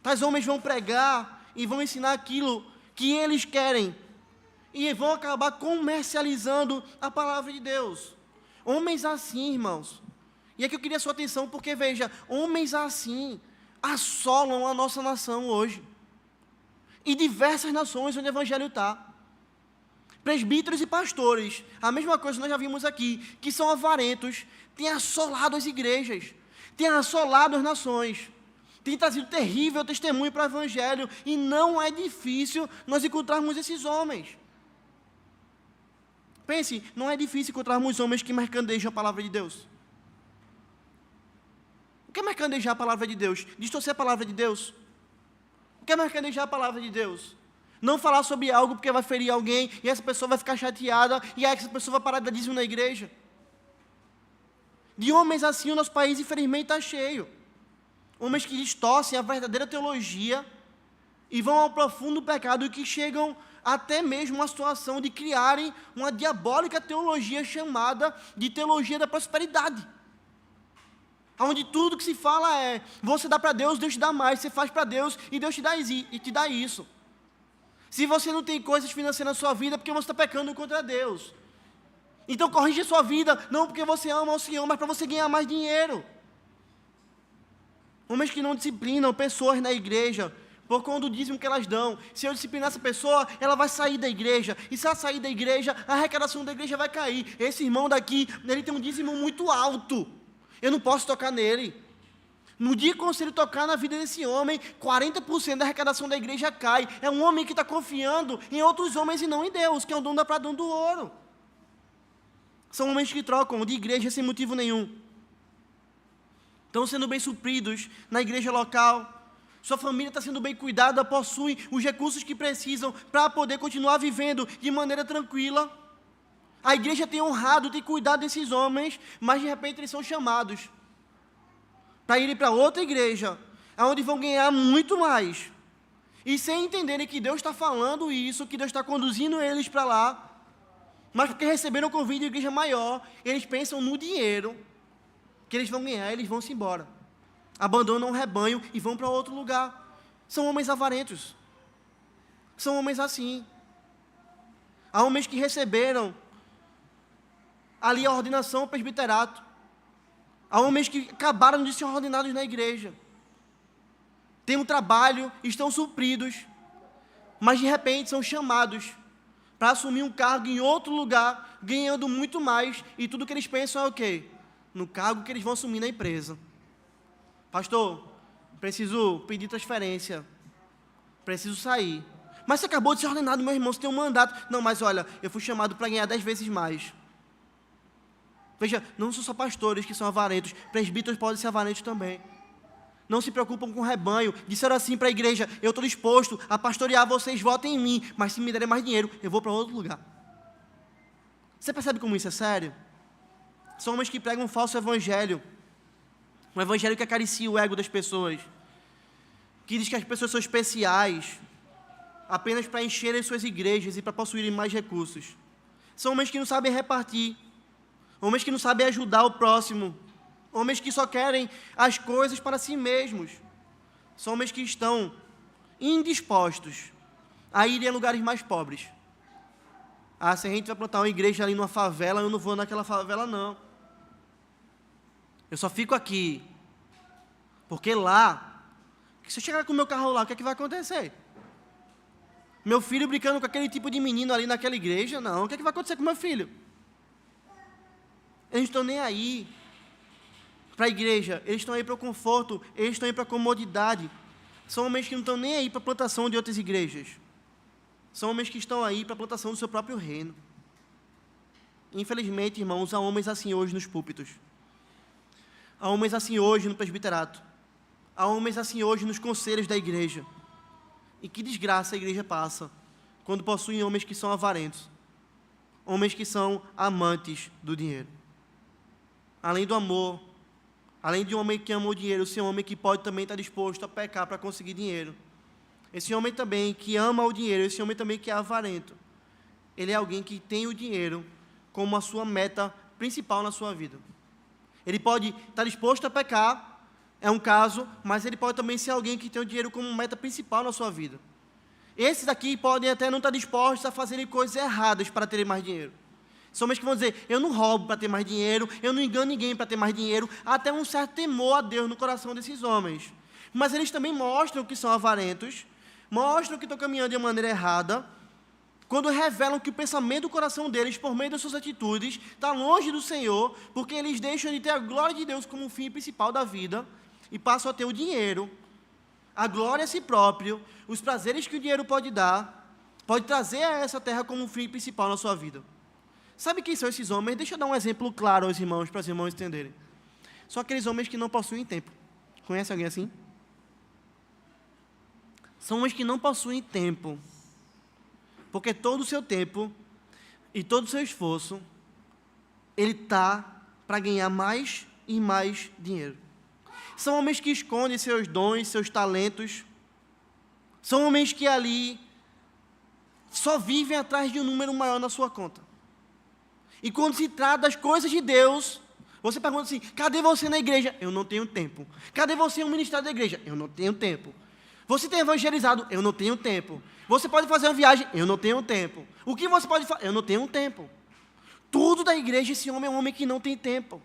Speaker 1: Tais homens vão pregar e vão ensinar aquilo que eles querem e vão acabar comercializando a palavra de Deus. Homens assim, irmãos. E aqui eu queria a sua atenção, porque veja, homens assim assolam a nossa nação hoje. E diversas nações onde o evangelho está. Presbíteros e pastores, a mesma coisa que nós já vimos aqui, que são avarentos, têm assolado as igrejas, têm assolado as nações, têm trazido terrível testemunho para o evangelho, e não é difícil nós encontrarmos esses homens. Pense, não é difícil encontrarmos homens que mercandejam a palavra de Deus. O que é mercandejar a palavra de Deus? Distorcer a palavra de Deus? O que é mercadejar a palavra de Deus? Não falar sobre algo porque vai ferir alguém e essa pessoa vai ficar chateada e aí essa pessoa vai parar de dar dízimo na igreja. De homens assim o nosso país infelizmente está cheio. Homens que distorcem a verdadeira teologia e vão ao profundo pecado e que chegam até mesmo a situação de criarem uma diabólica teologia chamada de teologia da prosperidade. Onde tudo que se fala é, você dá para Deus, Deus te dá mais, você faz para Deus e Deus te dá isso. Se você não tem coisas financeiras na sua vida, é porque você está pecando contra Deus. Então corrige a sua vida, não porque você ama o Senhor, mas para você ganhar mais dinheiro. Homens que não disciplinam pessoas na igreja, por conta do dízimo que elas dão. Se eu disciplinar essa pessoa, ela vai sair da igreja. E se ela sair da igreja, a arrecadação da igreja vai cair. Esse irmão daqui, ele tem um dízimo muito alto. Eu não posso tocar nele. No dia que o conselho tocar na vida desse homem, 40% da arrecadação da igreja cai. É um homem que está confiando em outros homens e não em Deus, que é o dono da prata, dono do ouro. São homens que trocam de igreja sem motivo nenhum. Estão sendo bem supridos na igreja local. Sua família está sendo bem cuidada, possui os recursos que precisam para poder continuar vivendo de maneira tranquila. A igreja tem honrado, tem cuidado desses homens, mas de repente eles são chamados para irem para outra igreja, onde vão ganhar muito mais. E sem entenderem que Deus está falando isso, que Deus está conduzindo eles para lá, mas porque receberam o convite de igreja maior, eles pensam no dinheiro que eles vão ganhar, eles vão se embora. Abandonam o rebanho e vão para outro lugar. São homens avarentos. São homens assim. Há homens que receberam ali a ordenação ao presbiterato. Há homens que acabaram de ser ordenados na igreja. Têm um trabalho, estão supridos, mas de repente são chamados para assumir um cargo em outro lugar, ganhando muito mais, e tudo que eles pensam é o quê? No cargo que eles vão assumir na empresa. Pastor, preciso pedir transferência, preciso sair. Mas você acabou de ser ordenado, meu irmão, você tem um mandato. Não, mas olha, eu fui chamado para ganhar 10 vezes mais. Veja, não são só pastores que são avarentos, presbíteros podem ser avarentos também. Não se preocupam com o rebanho. Disseram assim para a igreja: eu estou disposto a pastorear, vocês votem em mim, mas se me derem mais dinheiro, eu vou para outro lugar. Você percebe como isso é sério? São homens que pregam um falso evangelho, um evangelho que acaricia o ego das pessoas, que diz que as pessoas são especiais, apenas para encherem suas igrejas e para possuírem mais recursos. São homens que não sabem repartir, homens que não sabem ajudar o próximo, homens que só querem as coisas para si mesmos. São homens que estão indispostos a irem a lugares mais pobres. Ah, se a gente vai plantar uma igreja ali numa favela, eu não vou naquela favela, não. Eu só fico aqui, porque lá, se eu chegar com o meu carro lá, o que é que vai acontecer? Meu filho brincando com aquele tipo de menino ali naquela igreja? Não, o que é que vai acontecer com meu filho? Eles não estão nem aí para a igreja, eles estão aí para o conforto, eles estão aí para a comodidade. São homens que não estão nem aí para a plantação de outras igrejas. São homens que estão aí para a plantação do seu próprio reino. Infelizmente, irmãos, há homens assim hoje nos púlpitos. Há homens assim hoje no presbiterato. Há homens assim hoje nos conselhos da igreja. E que desgraça a igreja passa quando possuem homens que são avarentos. Homens que são amantes do dinheiro. Além do amor, além de um homem que ama o dinheiro, esse homem que pode também estar disposto a pecar para conseguir dinheiro. Esse homem também que ama o dinheiro, esse homem também que é avarento. Ele é alguém que tem o dinheiro como a sua meta principal na sua vida. Ele pode estar disposto a pecar, é um caso, mas ele pode também ser alguém que tem o dinheiro como meta principal na sua vida. Esses aqui podem até não estar dispostos a fazerem coisas erradas para terem mais dinheiro. São homens que vão dizer: eu não roubo para ter mais dinheiro, eu não engano ninguém para ter mais dinheiro, até um certo temor a Deus no coração desses homens. Mas eles também mostram que são avarentos, mostram que estão caminhando de maneira errada, quando revelam que o pensamento do coração deles, por meio das suas atitudes, está longe do Senhor, porque eles deixam de ter a glória de Deus como o fim principal da vida, e passam a ter o dinheiro, a glória a si próprio, os prazeres que o dinheiro pode dar, pode trazer a essa terra como o fim principal na sua vida. Sabe quem são esses homens? Deixa eu dar um exemplo claro aos irmãos, para os irmãos entenderem. São aqueles homens que não possuem tempo. Conhece alguém assim? São homens que não possuem tempo, porque todo o seu tempo e todo o seu esforço, ele está para ganhar mais e mais dinheiro. São homens que escondem seus dons, seus talentos. São homens que ali só vivem atrás de um número maior na sua conta. E quando se trata das coisas de Deus, você pergunta assim: cadê você na igreja? Eu não tenho tempo. Cadê você no ministério da igreja? Eu não tenho tempo. Você tem evangelizado? Eu não tenho tempo. Você pode fazer uma viagem? Eu não tenho tempo. O que você pode fazer? Eu não tenho tempo. Tudo da igreja, esse homem é um homem que não tem tempo.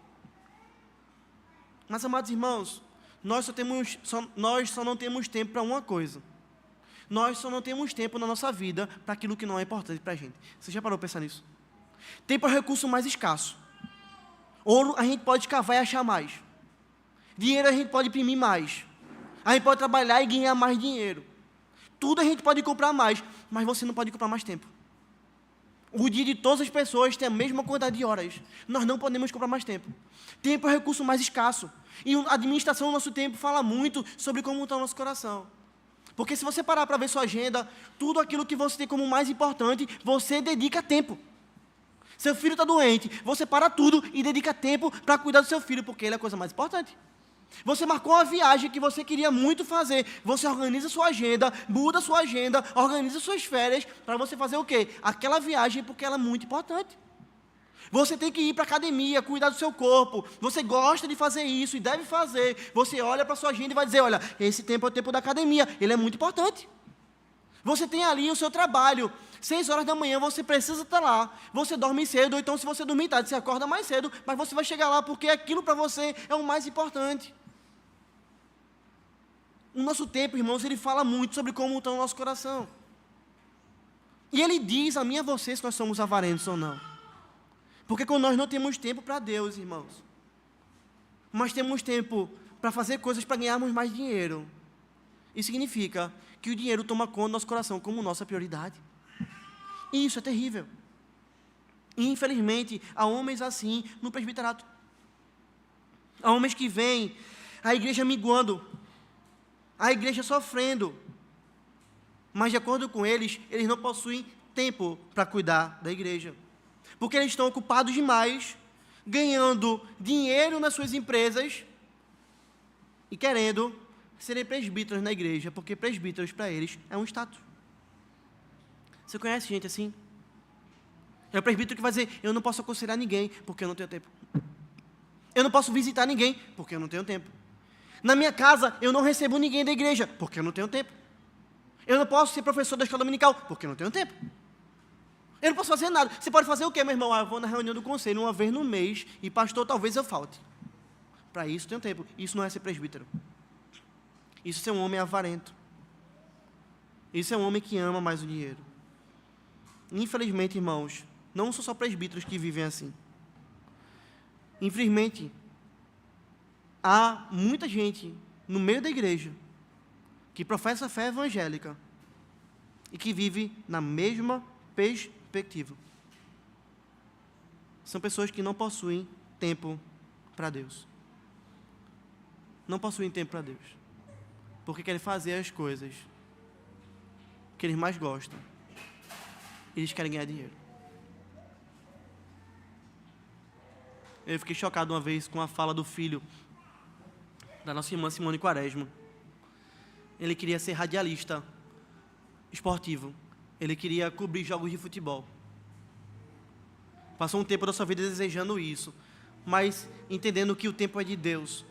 Speaker 1: Mas, amados irmãos, nós só não temos tempo para uma coisa. Nós só não temos tempo na nossa vida para aquilo que não é importante para a gente. Você já parou para pensar nisso? Tempo é o recurso mais escasso. Ouro a gente pode cavar e achar mais. Dinheiro a gente pode imprimir mais. A gente pode trabalhar e ganhar mais dinheiro. Tudo a gente pode comprar mais, mas você não pode comprar mais tempo. O dia de todas as pessoas tem a mesma quantidade de horas. Nós não podemos comprar mais tempo. Tempo é o recurso mais escasso. E a administração do nosso tempo fala muito sobre como está o nosso coração. Porque se você parar para ver sua agenda, tudo aquilo que você tem como mais importante, você dedica tempo. Seu filho está doente, você para tudo e dedica tempo para cuidar do seu filho, porque ele é a coisa mais importante. Você marcou uma viagem que você queria muito fazer, você organiza sua agenda, muda sua agenda, organiza suas férias, para você fazer o quê? Aquela viagem, porque ela é muito importante. Você tem que ir para a academia, cuidar do seu corpo, você gosta de fazer isso e deve fazer. Você olha para a sua agenda e vai dizer: olha, esse tempo é o tempo da academia, ele é muito importante. Você tem ali o seu trabalho, 6 horas da manhã você precisa estar lá, você dorme cedo, ou então se você dormir tarde, você acorda mais cedo, mas você vai chegar lá porque aquilo para você é o mais importante. O nosso tempo, irmãos, ele fala muito sobre como está o nosso coração. E ele diz a mim e a você se nós somos avarentos ou não. Porque quando nós não temos tempo para Deus, irmãos, mas temos tempo para fazer coisas para ganharmos mais dinheiro. Isso significa que o dinheiro toma conta do nosso coração como nossa prioridade. E isso é terrível. E, infelizmente, há homens assim no presbiterato. Há homens que veem a igreja minguando, a igreja sofrendo, mas, de acordo com eles não possuem tempo para cuidar da igreja, porque eles estão ocupados demais, ganhando dinheiro nas suas empresas e querendo serem presbíteros na igreja, porque presbíteros para eles é um status. Você conhece gente assim? É o presbítero que vai dizer: eu não posso aconselhar ninguém, porque eu não tenho tempo. Eu não posso visitar ninguém, porque eu não tenho tempo. Na minha casa, eu não recebo ninguém da igreja, porque eu não tenho tempo. Eu não posso ser professor da escola dominical, porque eu não tenho tempo. Eu não posso fazer nada. Você pode fazer o quê, meu irmão? Eu vou na reunião do conselho uma vez no mês, e pastor, talvez eu falte. Para isso tenho tempo. Isso não é ser presbítero. Isso é um homem avarento. Isso é um homem que ama mais o dinheiro. Infelizmente, irmãos, não são só presbíteros que vivem assim. Infelizmente, há muita gente no meio da igreja que professa a fé evangélica e que vive na mesma perspectiva. São pessoas que não possuem tempo para Deus. Não possuem tempo para Deus. Porque querem fazer as coisas que eles mais gostam. Eles querem ganhar dinheiro. Eu fiquei chocado uma vez com a fala do filho da nossa irmã Simone Quaresma. Ele queria ser radialista esportivo. Ele queria cobrir jogos de futebol. Passou um tempo da sua vida desejando isso, mas entendendo que o tempo é de Deus,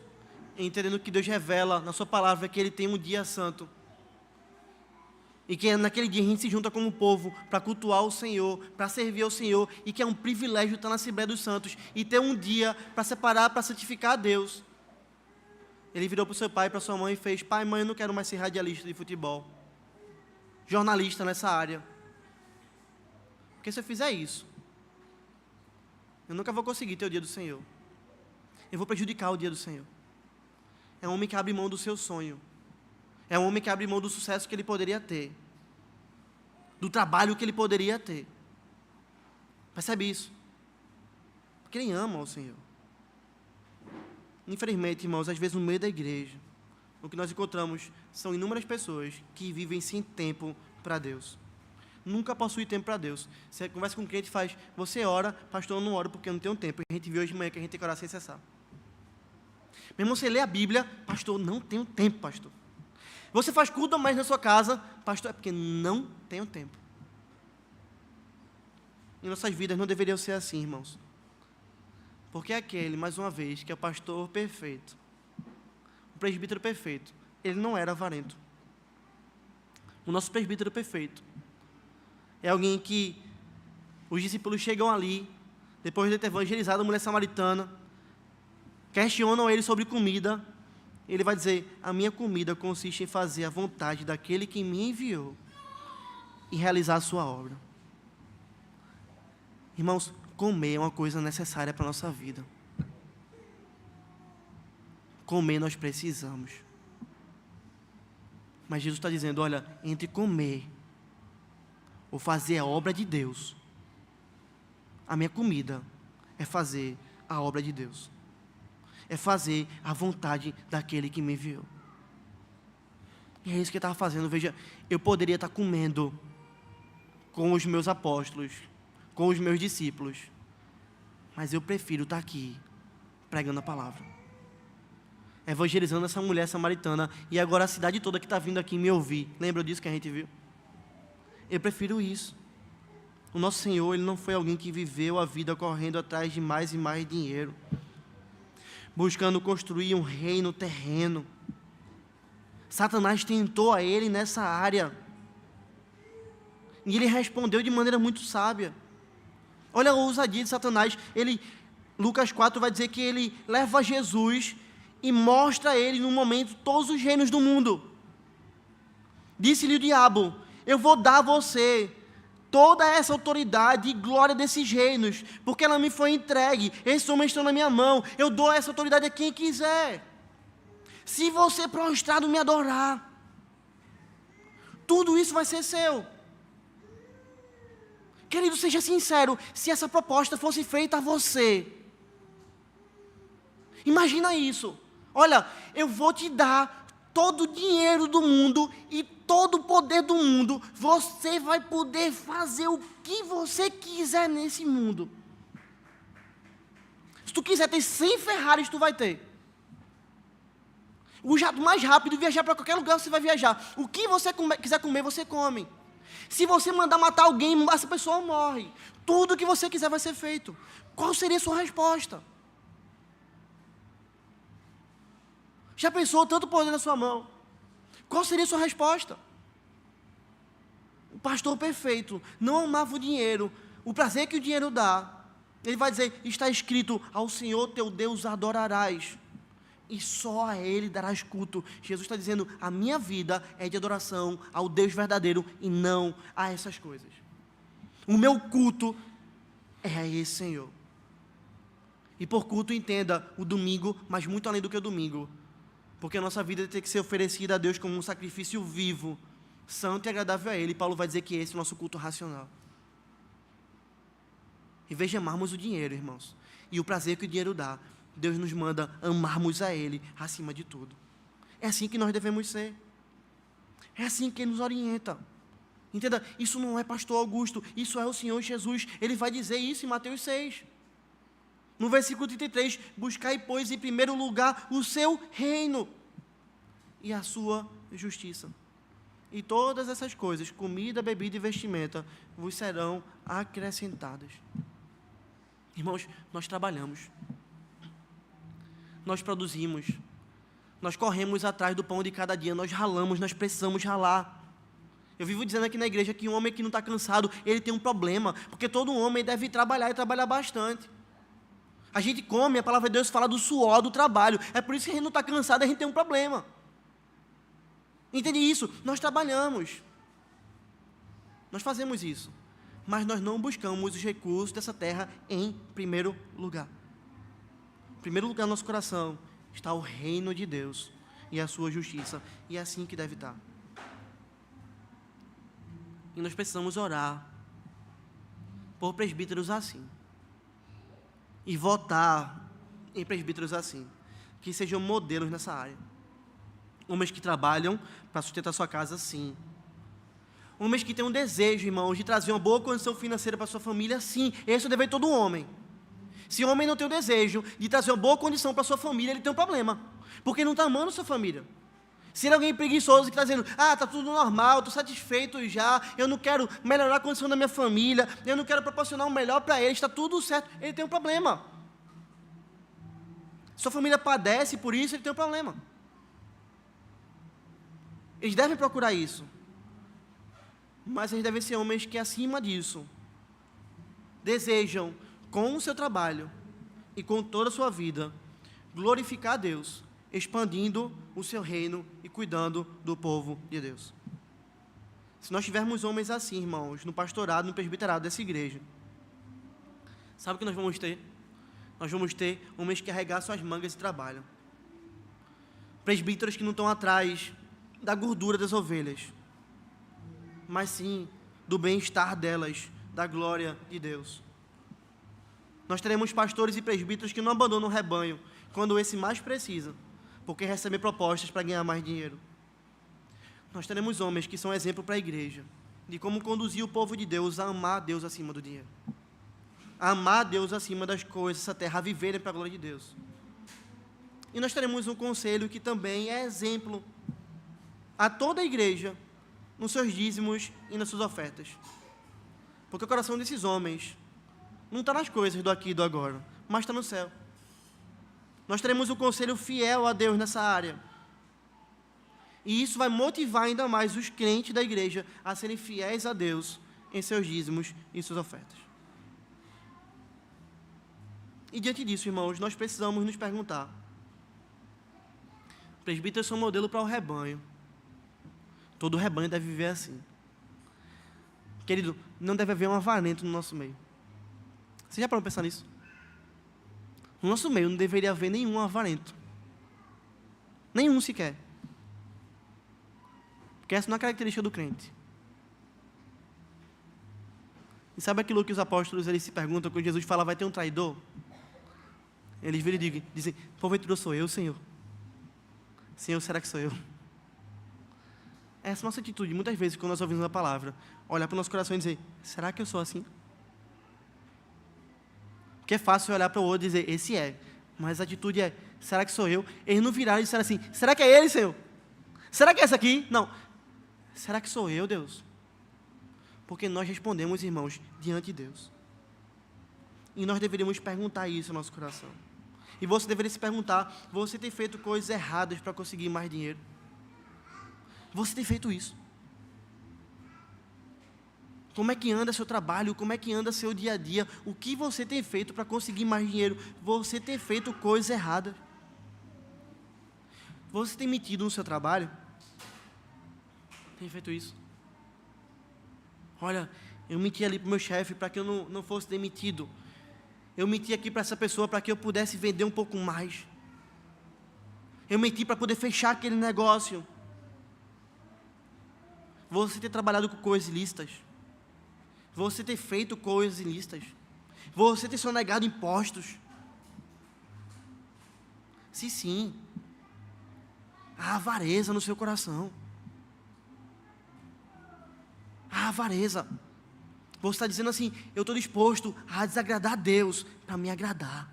Speaker 1: entendendo que Deus revela na sua palavra que Ele tem um dia santo, e que naquele dia a gente se junta como povo para cultuar o Senhor, para servir ao Senhor, e que é um privilégio estar na Assembleia dos Santos e ter um dia para separar, para santificar a Deus. Ele virou para o seu pai e para sua mãe e fez: pai, mãe, eu não quero mais ser radialista de futebol, jornalista nessa área, porque se eu fizer isso, eu nunca vou conseguir ter o dia do Senhor. Eu vou prejudicar o dia do Senhor. É um homem que abre mão do seu sonho. É um homem que abre mão do sucesso que ele poderia ter, do trabalho que ele poderia ter. Percebe isso? Porque ele ama o Senhor. Infelizmente, irmãos, às vezes no meio da igreja, o que nós encontramos são inúmeras pessoas que vivem sem tempo para Deus. Nunca possui tempo para Deus. Você conversa com um cliente e faz: você ora, pastor, eu não oro porque eu não tenho tempo. E a gente viu hoje de manhã que a gente tem que orar sem cessar. Meu irmão, você lê a Bíblia: pastor, não tenho tempo, pastor. Você faz culto mais na sua casa: pastor, é porque não tenho tempo. E nossas vidas não deveriam ser assim, irmãos. Porque aquele, mais uma vez, que é o pastor perfeito, o presbítero perfeito, ele não era avarento. O nosso presbítero perfeito é alguém que os discípulos chegam ali, depois de ter evangelizado a mulher samaritana, questionam ele sobre comida. Ele vai dizer: a minha comida consiste em fazer a vontade daquele que me enviou e realizar a sua obra. Irmãos, comer é uma coisa necessária para a nossa vida. Comer nós precisamos. Mas Jesus está dizendo: olha, entre comer ou fazer a obra de Deus, a minha comida é fazer a obra de Deus. É fazer a vontade daquele que me enviou. E é isso que ele estava fazendo. Veja, eu poderia estar comendo com os meus apóstolos, com os meus discípulos, mas eu prefiro estar aqui, pregando a palavra, evangelizando essa mulher samaritana, e agora a cidade toda que está vindo aqui me ouvir. Lembra disso que a gente viu? Eu prefiro isso. O nosso Senhor, Ele não foi alguém que viveu a vida correndo atrás de mais e mais dinheiro, buscando construir um reino terreno. Satanás tentou a Ele nessa área, e Ele respondeu de maneira muito sábia. Olha a ousadia de Satanás. Lucas 4 vai dizer que ele leva Jesus e mostra a ele, num momento, todos os reinos do mundo. Disse-lhe o diabo: eu vou dar a você toda essa autoridade e glória desses reinos, porque ela me foi entregue. Esses homens estão na minha mão. Eu dou essa autoridade a quem quiser. se você prostrado me adorar, tudo isso vai ser seu. Querido, seja sincero, se essa proposta fosse feita a você, imagina isso. Olha, eu vou te dar todo o dinheiro do mundo e todo o poder do mundo. Você vai poder fazer o que você quiser nesse mundo. Se tu quiser ter 100 Ferraris, tu vai ter. O jato mais rápido, viajar para qualquer lugar, você vai viajar. O que você quiser comer, você come. Se você mandar matar alguém, essa pessoa morre. Tudo que você quiser vai ser feito. Qual seria a sua resposta? Já pensou tanto poder na sua mão? Qual seria a sua resposta? O pastor perfeito não amava o dinheiro, o prazer que o dinheiro dá. Ele vai dizer, está escrito, ao Senhor teu Deus adorarás, e só a Ele darás culto. Jesus está dizendo, a minha vida é de adoração ao Deus verdadeiro e não a essas coisas. O meu culto é a esse Senhor. E por culto entenda o domingo, mas muito além do que o domingo. Porque a nossa vida tem que ser oferecida a Deus como um sacrifício vivo, santo e agradável a Ele. Paulo vai dizer que esse é o nosso culto racional. Em vez de amarmos o dinheiro, irmãos, e o prazer que o dinheiro dá, Deus nos manda amarmos a Ele acima de tudo. É assim que nós devemos ser. É assim que Ele nos orienta. Entenda, isso não é pastor Augusto, isso é o Senhor Jesus. Ele vai dizer isso em Mateus 6. No versículo 33, buscai, pois, em primeiro lugar o seu reino e a sua justiça. E todas essas coisas, comida, bebida e vestimenta, vos serão acrescentadas. Irmãos, nós trabalhamos, nós produzimos, nós corremos atrás do pão de cada dia, nós ralamos, nós precisamos ralar. Eu vivo dizendo aqui na igreja que um homem que não está cansado, ele tem um problema, porque todo homem deve trabalhar e trabalhar bastante. A gente come, a palavra de Deus fala do suor, do trabalho, é por isso que a gente não está cansado, a gente tem um problema. Entende isso? Nós trabalhamos, nós fazemos isso, mas nós não buscamos os recursos dessa terra em primeiro lugar. Em primeiro lugar no nosso coração está o reino de Deus e a sua justiça, e é assim que deve estar. E nós precisamos orar por presbíteros assim, e votar em presbíteros assim, que sejam modelos nessa área. Homens que trabalham para sustentar sua casa, sim. Homens que têm um desejo, irmãos, de trazer uma boa condição financeira para sua família, sim. Esse é o dever de todo homem. Se o homem não tem o desejo de trazer uma boa condição para sua família, ele tem um problema, porque não está amando sua família. Se ele é alguém preguiçoso que está dizendo, está tudo normal, estou satisfeito já, eu não quero melhorar a condição da minha família, eu não quero proporcionar o melhor para ele, está tudo certo, ele tem um problema. Sua família padece por isso, ele tem um problema. Eles devem procurar isso, mas eles devem ser homens que, acima disso, desejam, com o seu trabalho e com toda a sua vida, glorificar a Deus, expandindo o seu reino e cuidando do povo de Deus. Se nós tivermos homens assim, irmãos, no pastorado, no presbiterado dessa igreja, sabe o que nós vamos ter? Nós vamos ter homens que arregaçam as mangas e trabalham. Presbíteros que não estão atrás da gordura das ovelhas, mas sim do bem-estar delas, da glória de Deus. Nós teremos pastores e presbíteros que não abandonam o rebanho quando esse mais precisa, porque recebem propostas para ganhar mais dinheiro. Nós teremos homens que são exemplo para a igreja, de como conduzir o povo de Deus a amar a Deus acima do dinheiro, a amar a Deus acima das coisas dessa terra, a viverem para a glória de Deus. E nós teremos um conselho que também é exemplo a toda a igreja, nos seus dízimos e nas suas ofertas. Porque o coração desses homens não está nas coisas do aqui e do agora, mas está no céu. Nós teremos um conselho fiel a Deus nessa área. E isso vai motivar ainda mais os crentes da igreja a serem fiéis a Deus em seus dízimos e suas ofertas. E diante disso, irmãos, nós precisamos nos perguntar: presbíteros são modelo para o rebanho. Todo rebanho deve viver assim. Querido, não deve haver um avarento no nosso meio. Você já parou para pensar nisso? No nosso meio não deveria haver nenhum avarento. Nenhum sequer. Porque essa não é a característica do crente. E sabe aquilo que os apóstolos eles se perguntam quando Jesus fala, vai ter um traidor? Eles viram e dizem, porventura sou eu, Senhor? Senhor, será que sou eu? Essa é a nossa atitude, muitas vezes, quando nós ouvimos a palavra, olhar para o nosso coração e dizer, será que eu sou assim? Porque é fácil olhar para o outro e dizer, esse é. Mas a atitude é, será que sou eu? Eles não viraram e disseram assim, será que é ele, Senhor? Será que é essa aqui? Não. Será que sou eu, Deus? Porque nós respondemos, irmãos, diante de Deus. E nós deveríamos perguntar isso no nosso coração. E você deveria se perguntar, você tem feito coisas erradas para conseguir mais dinheiro? Você tem feito isso? Como é que anda seu trabalho? Como é que anda seu dia a dia? O que você tem feito para conseguir mais dinheiro? Você tem feito coisas erradas. Você tem mentido no seu trabalho? Tem feito isso? Olha, eu menti ali para o meu chefe para que eu não fosse demitido. Eu menti aqui para essa pessoa para que eu pudesse vender um pouco mais. Eu menti para poder fechar aquele negócio. Você tem trabalhado com coisas ilícitas. Você tem feito coisas ilícitas. Você tem sonegado impostos. Se sim, há avareza no seu coração. Há avareza. Você está dizendo assim, eu estou disposto a desagradar a Deus para me agradar.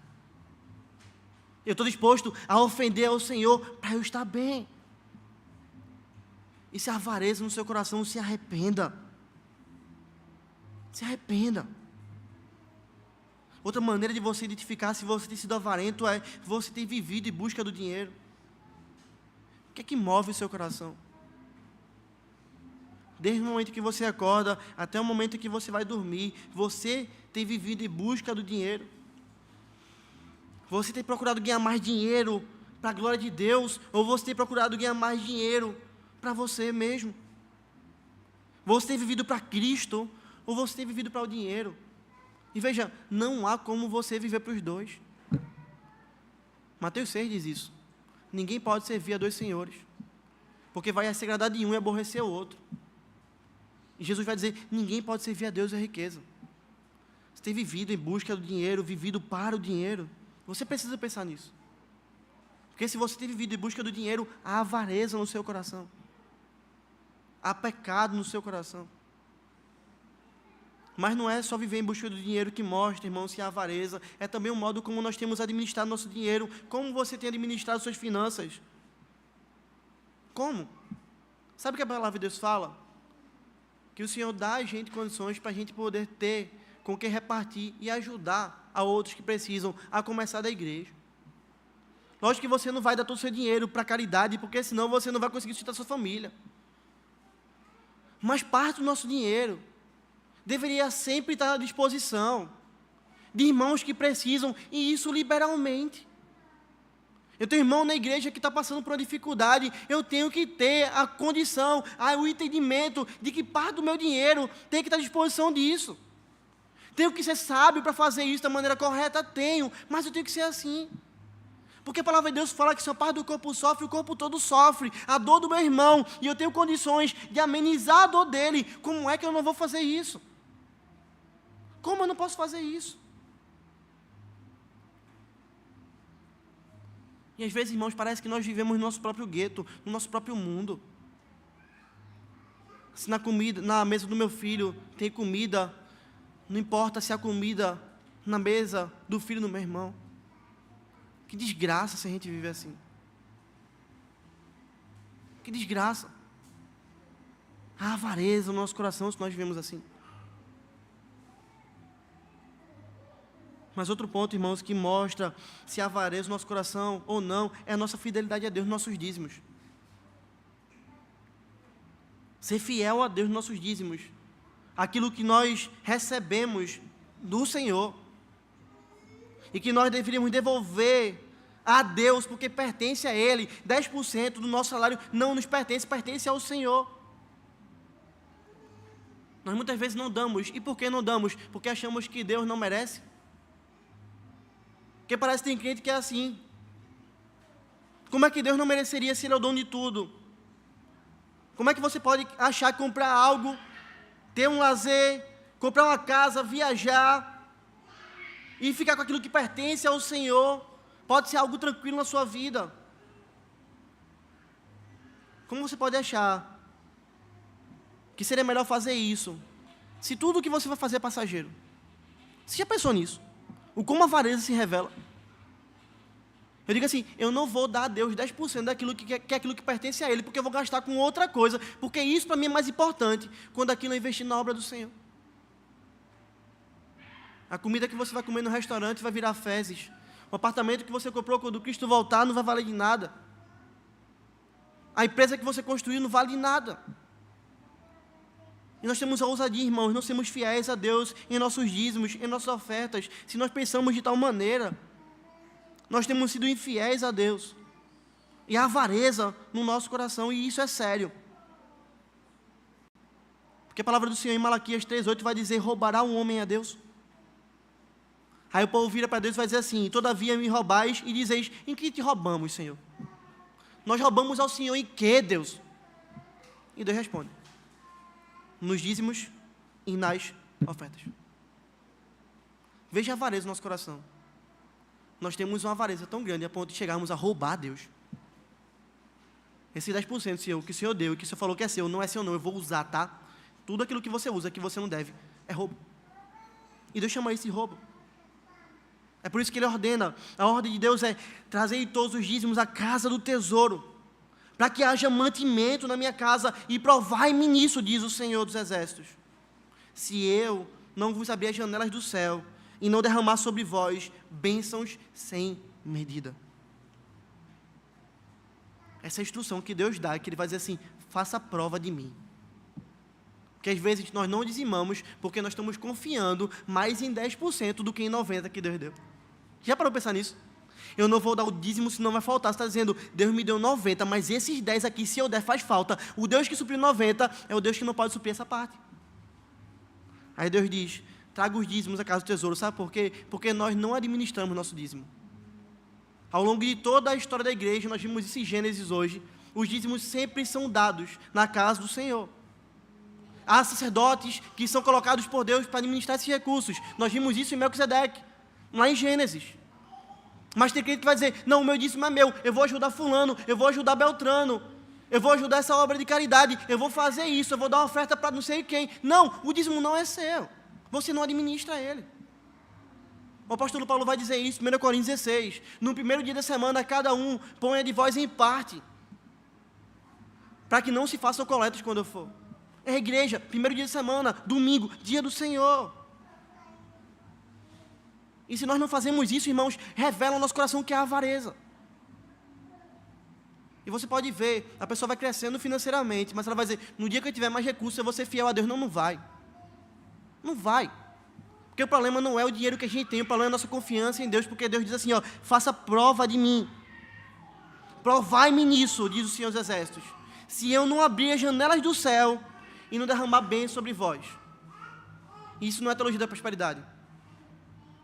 Speaker 1: Eu estou disposto a ofender ao Senhor para eu estar bem. E se há avareza no seu coração, se arrependa. Se arrependa. Outra maneira de você identificar se você tem sido avarento é você tem vivido em busca do dinheiro. O que é que move o seu coração? Desde o momento que você acorda até o momento que você vai dormir, você tem vivido em busca do dinheiro. Você tem procurado ganhar mais dinheiro para a glória de Deus, ou você tem procurado ganhar mais dinheiro para você mesmo? Você tem vivido para Cristo, ou você tem vivido para o dinheiro? E veja, não há como você viver para os dois. Mateus 6 diz isso. Ninguém pode servir a dois senhores, porque vai se agradar de um e aborrecer o outro. E Jesus vai dizer, ninguém pode servir a Deus e a riqueza. Você tem vivido em busca do dinheiro, vivido para o dinheiro. Você precisa pensar nisso. Porque se você tem vivido em busca do dinheiro, há avareza no seu coração. Há pecado no seu coração. Mas não é só viver em busca do dinheiro que mostra, irmão, se há avareza. É também o modo como nós temos administrado nosso dinheiro. Como você tem administrado suas finanças. Como? Sabe o que a palavra de Deus fala? Que o Senhor dá a gente condições para a gente poder ter com que repartir e ajudar a outros que precisam, a começar da igreja. Lógico que você não vai dar todo o seu dinheiro para caridade, porque senão você não vai conseguir sustentar sua família. Mas parte do nosso dinheiro deveria sempre estar à disposição de irmãos que precisam, e isso liberalmente. Eu tenho irmão na igreja que está passando por uma dificuldade, eu tenho que ter a condição, o entendimento de que parte do meu dinheiro tem que estar à disposição disso. Tenho que ser sábio para fazer isso da maneira correta? Tenho, mas eu tenho que ser assim. Porque a palavra de Deus fala que se a parte do corpo sofre, o corpo todo sofre. A dor do meu irmão, e eu tenho condições de amenizar a dor dele. Como é que eu não vou fazer isso? Como eu não posso fazer isso? E às vezes, irmãos, parece que nós vivemos no nosso próprio gueto, no nosso próprio mundo. Se na mesa do meu filho tem comida, não importa se há comida na mesa do filho do meu irmão. Que desgraça se a gente vive assim. Que desgraça. Há avareza no nosso coração se nós vivemos assim. Mas outro ponto, irmãos, que mostra se há avareza no nosso coração ou não, é a nossa fidelidade a Deus nos nossos dízimos. Ser fiel a Deus nos nossos dízimos. Aquilo que nós recebemos do Senhor. E que nós deveríamos devolver a Deus, porque pertence a Ele. 10% do nosso salário não nos pertence, pertence ao Senhor. Nós muitas vezes não damos. E por que não damos? Porque achamos que Deus não merece. Porque parece que tem crente que é assim. Como é que Deus não mereceria se Ele é o dono de tudo? Como é que você pode achar que comprar algo, ter um lazer, comprar uma casa, viajar e ficar com aquilo que pertence ao Senhor, pode ser algo tranquilo na sua vida? Como você pode achar que seria melhor fazer isso, se tudo o que você vai fazer é passageiro? Você já pensou nisso? O como a avareza se revela? Eu digo assim, eu não vou dar a Deus 10% daquilo que é aquilo que pertence a Ele, porque eu vou gastar com outra coisa, porque isso para mim é mais importante, quando aquilo é investir na obra do Senhor. A comida que você vai comer no restaurante vai virar fezes. O apartamento que você comprou quando Cristo voltar não vai valer de nada. A empresa que você construiu não vale de nada. E nós temos a ousadia, irmãos, não sermos fiéis a Deus em nossos dízimos, em nossas ofertas. Se nós pensamos de tal maneira, nós temos sido infiéis a Deus. E a avareza no nosso coração, e isso é sério. Porque a palavra do Senhor em Malaquias 3,8 vai dizer, roubará um homem a Deus? Aí o povo vira para Deus e vai dizer assim, todavia me roubais e dizeis, em que te roubamos, Senhor? Nós roubamos ao Senhor em que, Deus? E Deus responde, nos dízimos e nas ofertas. Veja a avareza no nosso coração. Nós temos uma avareza tão grande a ponto de chegarmos a roubar a Deus. Esse 10%, Senhor, que o Senhor deu e que o Senhor falou que é seu, não é seu não, eu vou usar, tá? Tudo aquilo que você usa, que você não deve, é roubo. E Deus chama isso de roubo. É por isso que Ele ordena, a ordem de Deus é trazer todos os dízimos à casa do tesouro, para que haja mantimento na minha casa, e provai-me nisso, diz o Senhor dos Exércitos. Se eu não vos abrir as janelas do céu, e não derramar sobre vós bênçãos sem medida. Essa é a instrução que Deus dá, que Ele vai dizer assim, faça a prova de mim. Porque às vezes nós não dizimamos, porque nós estamos confiando mais em 10% do que em 90% que Deus deu. Já parou para pensar nisso? Eu não vou dar o dízimo, senão vai faltar. Você está dizendo, Deus me deu 90, mas esses 10 aqui, se eu der, faz falta. O Deus que supriu 90 é o Deus que não pode suprir essa parte. Aí Deus diz, traga os dízimos à casa do tesouro. Sabe por quê? Porque nós não administramos nosso dízimo. Ao longo de toda a história da igreja, nós vimos isso em Gênesis hoje, os dízimos sempre são dados na casa do Senhor. Há sacerdotes que são colocados por Deus para administrar esses recursos. Nós vimos isso em Melquisedeque, lá em Gênesis. Mas tem crente que vai dizer, não, o meu dízimo é meu, eu vou ajudar fulano, eu vou ajudar Beltrano, eu vou ajudar essa obra de caridade, eu vou fazer isso, eu vou dar uma oferta para não sei quem. Não, o dízimo não é seu. Você não administra ele. O apóstolo Paulo vai dizer isso, 1 Coríntios 16. No primeiro dia da semana, cada um ponha de vós em parte, para que não se façam coletas quando eu for. É a igreja, primeiro dia da semana, domingo, dia do Senhor. E se nós não fazemos isso, irmãos, revela no nosso coração que é a avareza. E você pode ver, a pessoa vai crescendo financeiramente, mas ela vai dizer, no dia que eu tiver mais recursos, eu vou ser fiel a Deus. Não, não vai. Não vai. Porque o problema não é o dinheiro que a gente tem, o problema é a nossa confiança em Deus, porque Deus diz assim, ó, faça prova de mim. Provai-me nisso, diz o Senhor dos Exércitos. Se eu não abrir as janelas do céu e não derramar bem sobre vós. Isso não é teologia da prosperidade.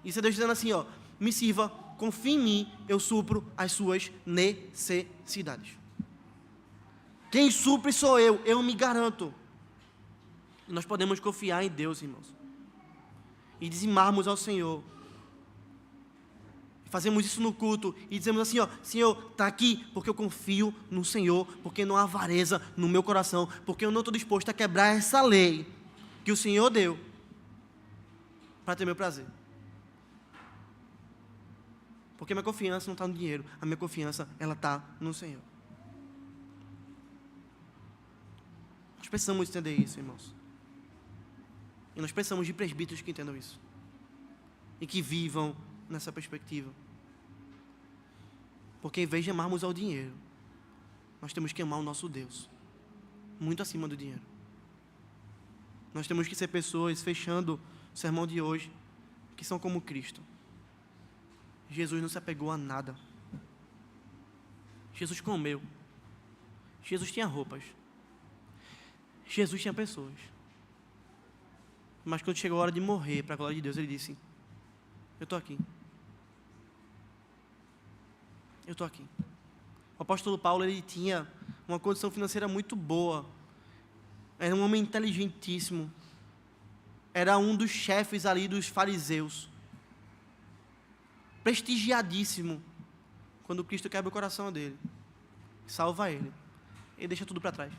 Speaker 1: Isso é Deus dizendo assim, ó, me sirva, confie em mim, eu supro as suas necessidades. Quem supre sou eu me garanto. E nós podemos confiar em Deus, irmãos. E dizimarmos ao Senhor. Fazemos isso no culto e dizemos assim, ó, Senhor, está aqui porque eu confio no Senhor, porque não há avareza no meu coração, porque eu não estou disposto a quebrar essa lei que o Senhor deu para ter meu prazer. Porque a minha confiança não está no dinheiro, a minha confiança, ela está no Senhor. Nós precisamos entender isso, irmãos. E nós precisamos de presbíteros que entendam isso. E que vivam nessa perspectiva. Porque em vez de amarmos ao dinheiro, nós temos que amar o nosso Deus. Muito acima do dinheiro. Nós temos que ser pessoas, fechando o sermão de hoje, que são como Cristo. Jesus não se apegou a nada. Jesus comeu. Jesus tinha roupas. Jesus tinha pessoas. Mas quando chegou a hora de morrer para a glória de Deus, Ele disse, eu estou aqui. Eu estou aqui. O apóstolo Paulo, ele tinha uma condição financeira muito boa. Era um homem inteligentíssimo. Era um dos chefes ali dos fariseus. Prestigiadíssimo. Quando Cristo quebra o coração dele, salva ele, ele deixa tudo para trás.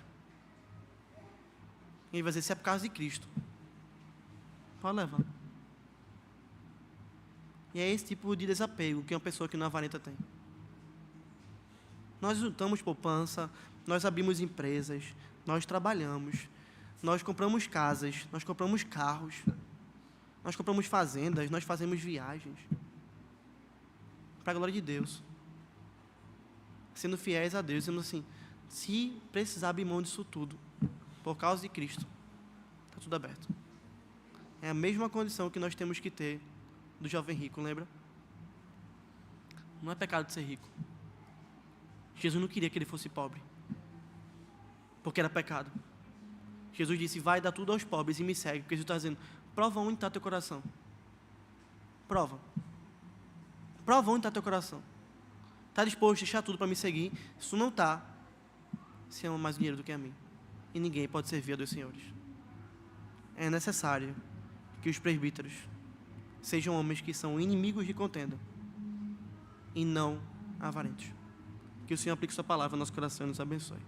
Speaker 1: E ele vai dizer, se é por causa de Cristo, pode levar. E é esse tipo de desapego que uma pessoa que não avarenta tem. Nós juntamos poupança, nós abrimos empresas, nós trabalhamos, nós compramos casas, nós compramos carros, nós compramos fazendas, nós fazemos viagens. Para a glória de Deus. Sendo fiéis a Deus, dizendo assim, se precisar abrir mão disso tudo, por causa de Cristo, está tudo aberto. É a mesma condição que nós temos que ter do jovem rico, lembra? Não é pecado de ser rico. Jesus não queria que ele fosse pobre, porque era pecado. Jesus disse, vai dar tudo aos pobres e me segue, porque Jesus está dizendo, prova onde está teu coração. Prova onde está teu coração. Está disposto a deixar tudo para me seguir? Se tu não está, se ama mais dinheiro do que a mim. E ninguém pode servir a dois senhores. É necessário que os presbíteros sejam homens que são inimigos de contenda e não avarentos. Que o Senhor aplique sua palavra no nosso coração e nos abençoe.